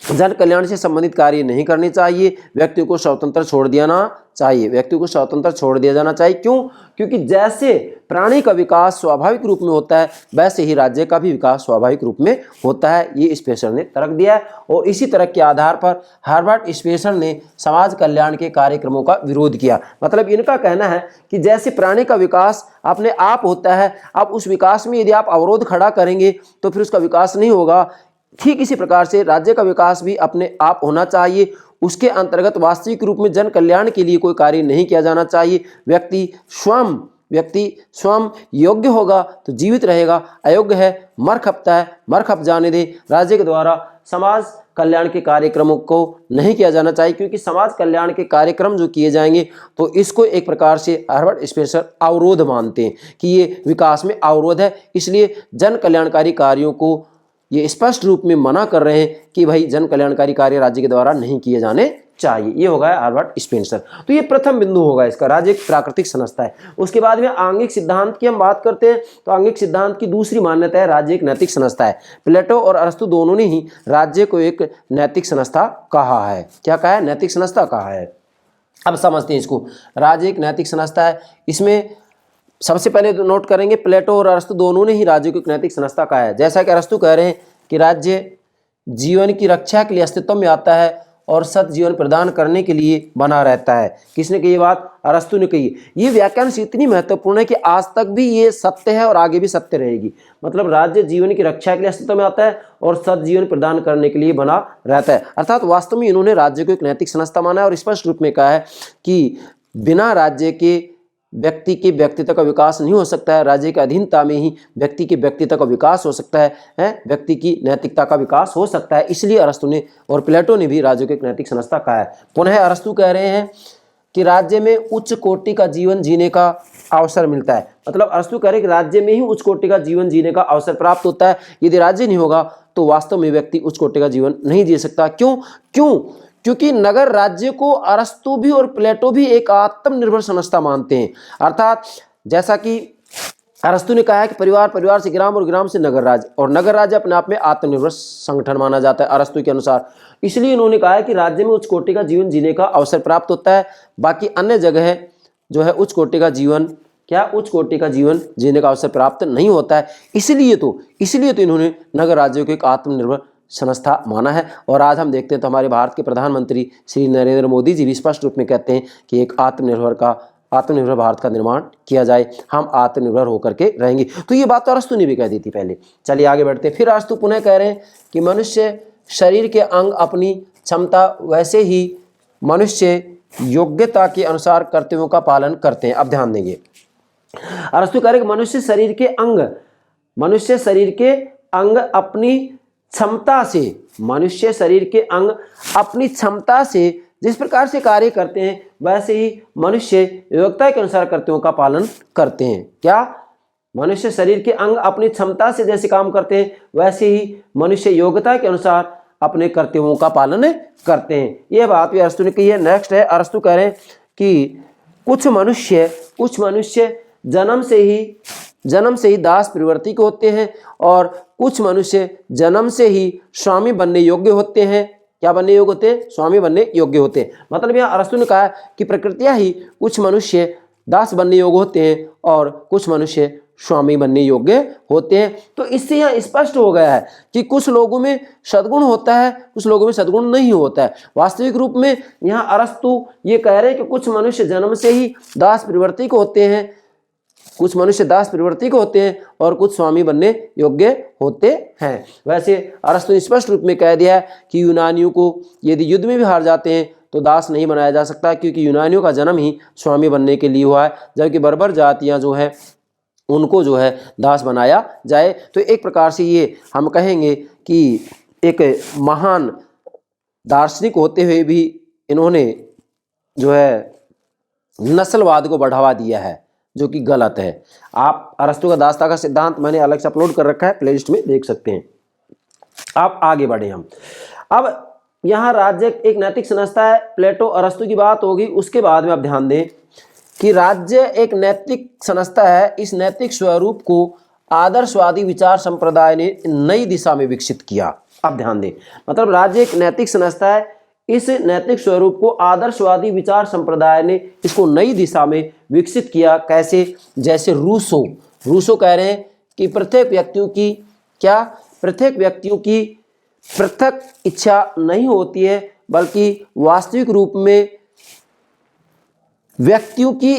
जन कल्याण से संबंधित कार्य नहीं करने चाहिए, व्यक्ति को स्वतंत्र छोड़ देना चाहिए, व्यक्ति को स्वतंत्र छोड़ दिया जाना चाहिए। क्यों? क्योंकि जैसे प्राणी का विकास स्वाभाविक रूप में होता है वैसे ही राज्य का भी विकास स्वाभाविक रूप में होता है, ये स्पेंसर ने तर्क दिया है। और इसी तर्क के आधार पर हर्बर्ट स्पेंसर ने समाज कल्याण के कार्यक्रमों का विरोध किया। मतलब इनका कहना है कि जैसे प्राणी का विकास अपने आप होता है, अब उस विकास में यदि आप अवरोध खड़ा करेंगे तो फिर उसका विकास नहीं होगा। ठीक इसी प्रकार से राज्य का विकास भी अपने आप होना चाहिए, उसके अंतर्गत वास्तविक रूप में जन कल्याण के लिए कोई कार्य नहीं किया जाना चाहिए। व्यक्ति स्वयं योग्य होगा तो जीवित रहेगा, अयोग्य है मर खपता है, मर खप जाने दे। राज्य के द्वारा समाज कल्याण के कार्यक्रमों को नहीं किया जाना चाहिए, क्योंकि समाज कल्याण के कार्यक्रम जो किए जाएंगे तो इसको एक प्रकार से हर्बर्ट स्पेंसर अवरोध मानते हैं कि ये विकास में अवरोध है। इसलिए जन कल्याणकारी कार्यों को ये स्पष्ट रूप में मना कर रहे हैं कि भाई जन कल्याणकारी कार्य राज्य के द्वारा नहीं किए जाने चाहिए। ये होगा हर्बर्ट स्पेंसर। तो ये प्रथम बिंदु होगा इसका, राज्य एक प्राकृतिक संस्था है। उसके बाद में आंगिक सिद्धांत की हम बात करते हैं तो आंगिक सिद्धांत की दूसरी मान्यता है राज्य एक नैतिक संस्था है। प्लेटो और अरस्तु दोनों ने ही राज्य को एक नैतिक संस्था कहा है। क्या कहा है? नैतिक संस्था कहा है। अब समझते हैं इसको। राज्य एक नैतिक संस्था है, इसमें सबसे पहले तो नोट करेंगे प्लेटो और अरस्तु दोनों ने ही राज्य को एक नैतिक संस्था कहा है। जैसा कि अरस्तु कह रहे हैं कि राज्य जीवन की रक्षा के लिए अस्तित्व में आता है और सत जीवन प्रदान करने के लिए बना रहता है। किसने कही ये बात? अरस्तु ने कही। ये व्याख्यान से इतनी महत्वपूर्ण है कि आज तक भी ये सत्य है और आगे भी सत्य रहेगी। मतलब राज्य जीवन की रक्षा के लिए अस्तित्व में आता है और सत जीवन प्रदान करने के लिए बना रहता है। अर्थात वास्तव में इन्होंने राज्य को एक नैतिक संस्था माना है और स्पष्ट रूप में कहा है कि बिना राज्य के व्यक्ति के व्यक्तित्व का विकास नहीं हो सकता है, राज्य के अधीनता में ही व्यक्ति के व्यक्तित्व का विकास हो सकता है, व्यक्ति की नैतिकता का विकास हो सकता है। इसलिए अरस्तु ने और प्लेटो ने भी राज्य को एक नैतिक संस्था कहा है। पुनः अरस्तु कह रहे हैं कि राज्य में उच्च कोटि का जीवन जीने का अवसर मिलता है। मतलब अरस्तु कह रहे हैं कि राज्य में ही उच्च कोटि का जीवन जीने का अवसर प्राप्त होता है। यदि राज्य नहीं होगा तो वास्तव में व्यक्ति उच्च कोटि का जीवन नहीं जी सकता। क्योंकि नगर राज्य को अरस्तु भी और प्लेटो भी एक आत्मनिर्भर संस्था मानते हैं। अर्थात जैसा कि अरस्तु ने कहा है कि परिवार से ग्राम और ग्राम से नगर राज्य, और नगर राज्य अपने आप में आत्मनिर्भर संगठन माना जाता है अरस्तु के अनुसार। इसलिए इन्होंने कहा है कि राज्य में उच्च कोटि का जीवन जीने का अवसर प्राप्त होता है, बाकी अन्य जगह जो है उच्च कोटि का जीवन जीने का अवसर प्राप्त नहीं होता है। इसलिए तो इन्होंने नगर राज्यों को एक आत्मनिर्भर संस्था माना है। और आज हम देखते हैं तो हमारे भारत के प्रधानमंत्री श्री नरेंद्र मोदी जी भी स्पष्ट रूप में कहते हैं कि एक आत्मनिर्भर भारत का निर्माण किया जाए, हम आत्मनिर्भर होकर के रहेंगे। तो ये बात तो अरस्तु ने भी कह दी थी पहले। चलिए आगे बढ़ते हैं। फिर अरस्तु पुनः कह रहे हैं कि मनुष्य शरीर के अंग अपनी क्षमता वैसे ही मनुष्य योग्यता के अनुसार कर्तव्यों का पालन करते हैं। अब ध्यान देंगे, अरस्तु कह रहे हैं कि मनुष्य शरीर के अंग अपनी क्षमता से जिस प्रकार से कार्य करते हैं वैसे ही मनुष्य योग्यता के अनुसार कर्तव्यों का पालन करते हैं। क्या? मनुष्य शरीर के अंग अपनी क्षमता से जैसे काम करते हैं वैसे ही मनुष्य योग्यता के अनुसार अपने कर्तव्यों का पालन करते हैं। यह बात भी अरस्तु ने कही है। नेक्स्ट है, अरस्तु कह रहे हैं कि कुछ मनुष्य जन्म से ही दास प्रवृत्ति के होते हैं और कुछ मनुष्य जन्म से ही स्वामी बनने योग्य होते हैं। क्या बनने योग्य होते हैं? स्वामी बनने योग्य होते हैं। मतलब यहाँ अरस्तु ने कहा कि प्रकृतिया ही कुछ मनुष्य दास बनने योग्य होते हैं और कुछ मनुष्य स्वामी बनने योग्य होते हैं। तो इससे यहाँ स्पष्ट हो गया है कि कुछ लोगों में सद्गुण होता है, कुछ लोगों में सद्गुण नहीं होता है। वास्तविक रूप में यहाँ अरस्तु ये कह रहे हैं कि कुछ मनुष्य जन्म से ही दास प्रवृत्ति को होते हैं, और कुछ स्वामी बनने योग्य होते हैं। वैसे अरस्तु ने स्पष्ट रूप में कह दिया है कि यूनानियों को यदि युद्ध में भी हार जाते हैं तो दास नहीं बनाया जा सकता, क्योंकि यूनानियों का जन्म ही स्वामी बनने के लिए हुआ है, जबकि बर्बर जातियां जो है उनको जो है दास बनाया जाए। तो एक प्रकार से ये हम कहेंगे कि एक महान दार्शनिक होते हुए भी इन्होंने जो है नस्लवाद को बढ़ावा दिया है, जो कि गलत है। आप अरस्तु का दास्ता का सिद्धांत मैंने अलग से अपलोड कर रखा है, प्लेलिस्ट में देख सकते हैं। आप आगे बढ़े हम। अब यहाँ राज्य एक नैतिक संस्था है, प्लेटो अरस्तु की बात होगी, उसके बाद में आप ध्यान दें कि राज्य एक नैतिक संस्था है। इस नैतिक स्वरूप को आदर्शवादी विचार संप्रदाय ने नई दिशा में विकसित किया। अब ध्यान दें, मतलब राज्य एक नैतिक संस्था है, इस नैतिक स्वरूप को आदर्शवादी विचार संप्रदाय ने इसको नई दिशा में विकसित किया। कैसे? जैसे रूसो कह रहे हैं कि प्रत्येक व्यक्तियों की पृथक इच्छा नहीं होती है, बल्कि वास्तविक रूप में व्यक्तियों की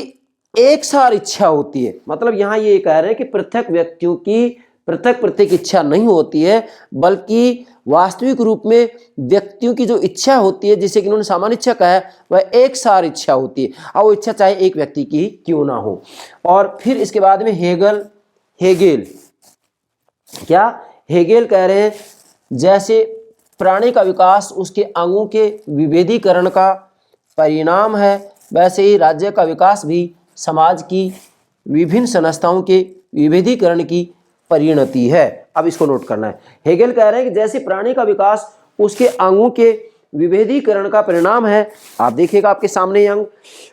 एक सार इच्छा होती है। मतलब यहां ये कह रहे हैं कि प्रत्येक व्यक्तियों की पृथक इच्छा नहीं होती है, बल्कि वास्तविक रूप में व्यक्तियों की जो इच्छा होती है, जिसे कि उन्होंने सामान्य इच्छा कहा है, वह एक सार इच्छा होती है, और वो इच्छा चाहे एक व्यक्ति की क्यों ना हो। और फिर इसके बाद में हेगेल कह रहे हैं जैसे प्राणी का विकास उसके अंगों के विभेदीकरण का परिणाम है, वैसे ही राज्य का विकास भी समाज की विभिन्न संस्थाओं के विभेदीकरण की परिणति है। अब इसको नोट करना है। हेगेल कह रहे हैं कि जैसे प्राणी का विकास उसके अंगों के विभेदीकरण का परिणाम है, आप देखिएगा आपके सामने अंग,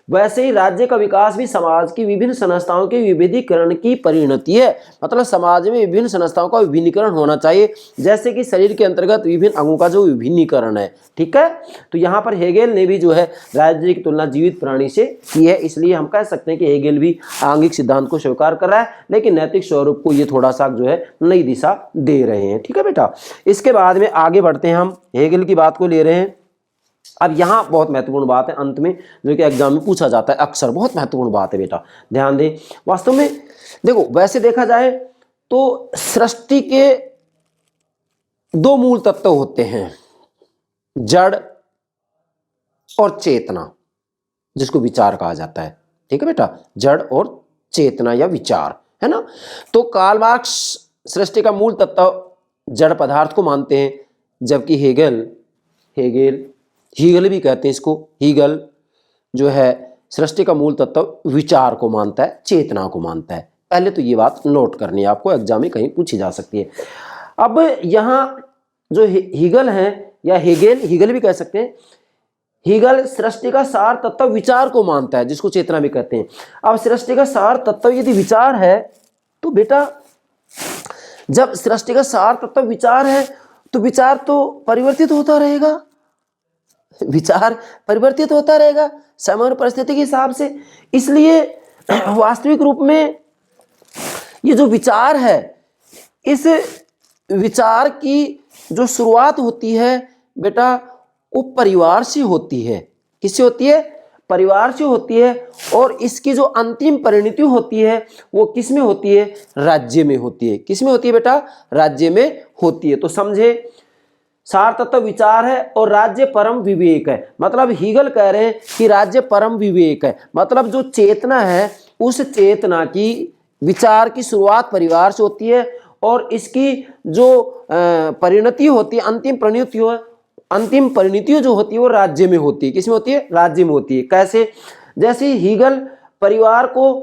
वैसे ही राज्य का विकास भी समाज की विभिन्न संस्थाओं के विभेदीकरण की परिणति है। मतलब समाज में विभिन्न संस्थाओं का विभिन्नीकरण होना चाहिए, जैसे कि शरीर के अंतर्गत विभिन्न अंगों का जो विभिन्नीकरण है। ठीक है, तो यहाँ पर हेगेल ने भी जो है राज्य की तुलना जीवित प्राणी से की है, इसलिए हम कह सकते हैं कि हेगेल भी आंगिक सिद्धांत को स्वीकार कर रहा है, लेकिन नैतिक स्वरूप को ये थोड़ा सा जो है नई दिशा दे रहे हैं। ठीक है बेटा, इसके बाद में आगे बढ़ते हैं, हम हेगेल की बात को ले रहे हैं। अब यहाँ बहुत महत्वपूर्ण बात है अंत में, जो कि एग्जाम में पूछा जाता है अक्सर, बहुत महत्वपूर्ण बात है बेटा, ध्यान दें। वास्तव में देखो, वैसे देखा जाए तो सृष्टि के दो मूल तत्व होते हैं, जड़ और चेतना, जिसको विचार कहा जाता है। ठीक है बेटा, जड़ और चेतना या विचार, है ना। तो कार्ल मार्क्स सृष्टि का मूल तत्व जड़ पदार्थ को मानते हैं, जबकि हीगल भी कहते हैं इसको, हीगल जो है सृष्टि का मूल तत्व विचार को मानता है, चेतना को मानता है। पहले तो ये बात नोट करनी है आपको, एग्जाम में कहीं पूछी जा सकती है। अब यहाँ जो हीगल है या हीगल भी कह सकते हैं, हीगल सृष्टि का सार तत्व विचार को मानता है, जिसको चेतना भी कहते हैं। अब सृष्टि का सार तत्व यदि विचार है, तो बेटा जब सृष्टि का सार तत्व विचार है, तो विचार तो परिवर्तित होता रहेगा, विचार परिवर्तित होता रहेगा समय और परिस्थिति के हिसाब से। इसलिए वास्तविक रूप में ये जो विचार है, इस विचार की जो शुरुआत होती है बेटा, वो परिवार से होती है। किससे होती है? परिवार से होती है। और इसकी जो अंतिम परिणति होती है वो किस में होती है? राज्य में होती है। किस में होती है बेटा? राज्य में होती है। तो समझे, सार तत्व विचार है और राज्य परम विवेक है। मतलब हीगल कह रहे हैं कि राज्य परम विवेक है, मतलब जो चेतना है उस चेतना की, विचार की शुरुआत परिवार से होती है, और इसकी जो परिणति होती है, अंतिम परिणति जो होती है वो राज्य में होती है। किसमें होती है? राज्य में होती है। कैसे? जैसे हीगल परिवार को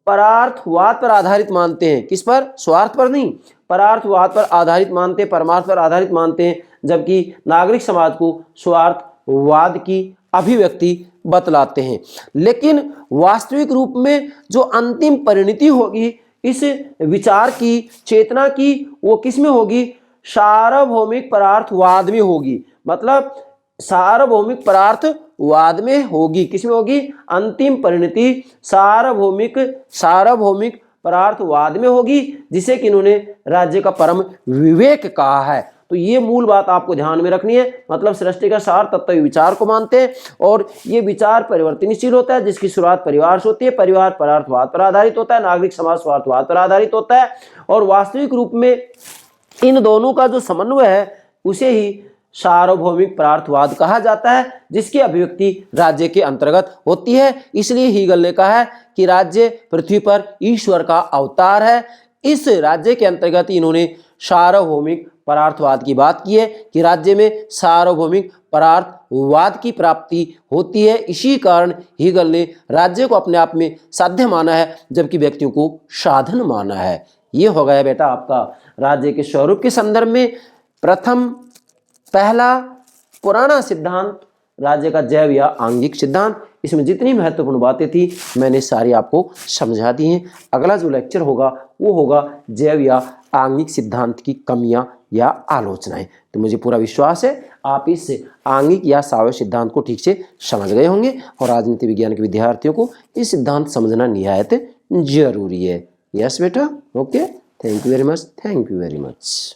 परार्थवाद पर आधारित मानते हैं। किस पर? स्वार्थ पर नहीं, परार्थवाद पर आधारित मानते हैं, परमार्थ पर आधारित मानते हैं, जबकि नागरिक समाज को स्वार्थवाद की अभिव्यक्ति बतलाते हैं। लेकिन वास्तविक रूप में जो अंतिम परिणति होगी इस विचार की, चेतना की, वो किस में होगी? सार्वभौमिक परार्थवाद में होगी। मतलब सार्वभौमिक परार्थवाद में होगी। किस में होगी? अंतिम परिणति सार्वभौमिक परार्थवाद में होगी, जिसे कि इन्होंने राज्य का परम विवेक कहा है। तो ये मूल बात आपको ध्यान में रखनी है। मतलब सृष्टि का सार तत्व विचार को मानते हैं, और ये विचार परिवर्तनशील होता है, जिसकी शुरुआत परिवार से होती है। परिवार परार्थवाद पर आधारित होता है, नागरिक समाज स्वार्थवाद पर आधारित होता है, और वास्तविक रूप में इन दोनों का जो समन्वय है उसे ही सार्वभौमिक परार्थवाद कहा जाता है, जिसकी अभिव्यक्ति राज्य के अंतर्गत होती है। इसलिए हीगल ने कहा है कि राज्य पृथ्वी पर ईश्वर का अवतार है। इस राज्य के अंतर्गत इन्होंने सार्वभौमिक परार्थवाद की बात की है कि राज्य में सार्वभौमिक परार्थवाद की प्राप्ति होती है। इसी कारण हीगल ने राज्य को अपने आप में साध्य माना है, जबकि व्यक्तियों को साधन माना है। ये हो गया बेटा आपका राज्य के स्वरूप के संदर्भ में पहला पुराना सिद्धांत राज्य का जैव या आंगिक सिद्धांत। इसमें जितनी महत्वपूर्ण बातें थी मैंने सारी आपको समझा दी हैं। अगला जो लेक्चर होगा वो होगा जैव या आंगिक सिद्धांत की कमियां या आलोचनाएं। तो मुझे पूरा विश्वास है आप इस आंगिक या सावयव सिद्धांत को ठीक से समझ गए होंगे और राजनीति विज्ञान के विद्यार्थियों को ये सिद्धांत समझना निहायत जरूरी है। यस बेटा, okay, thank you very much, thank you very much.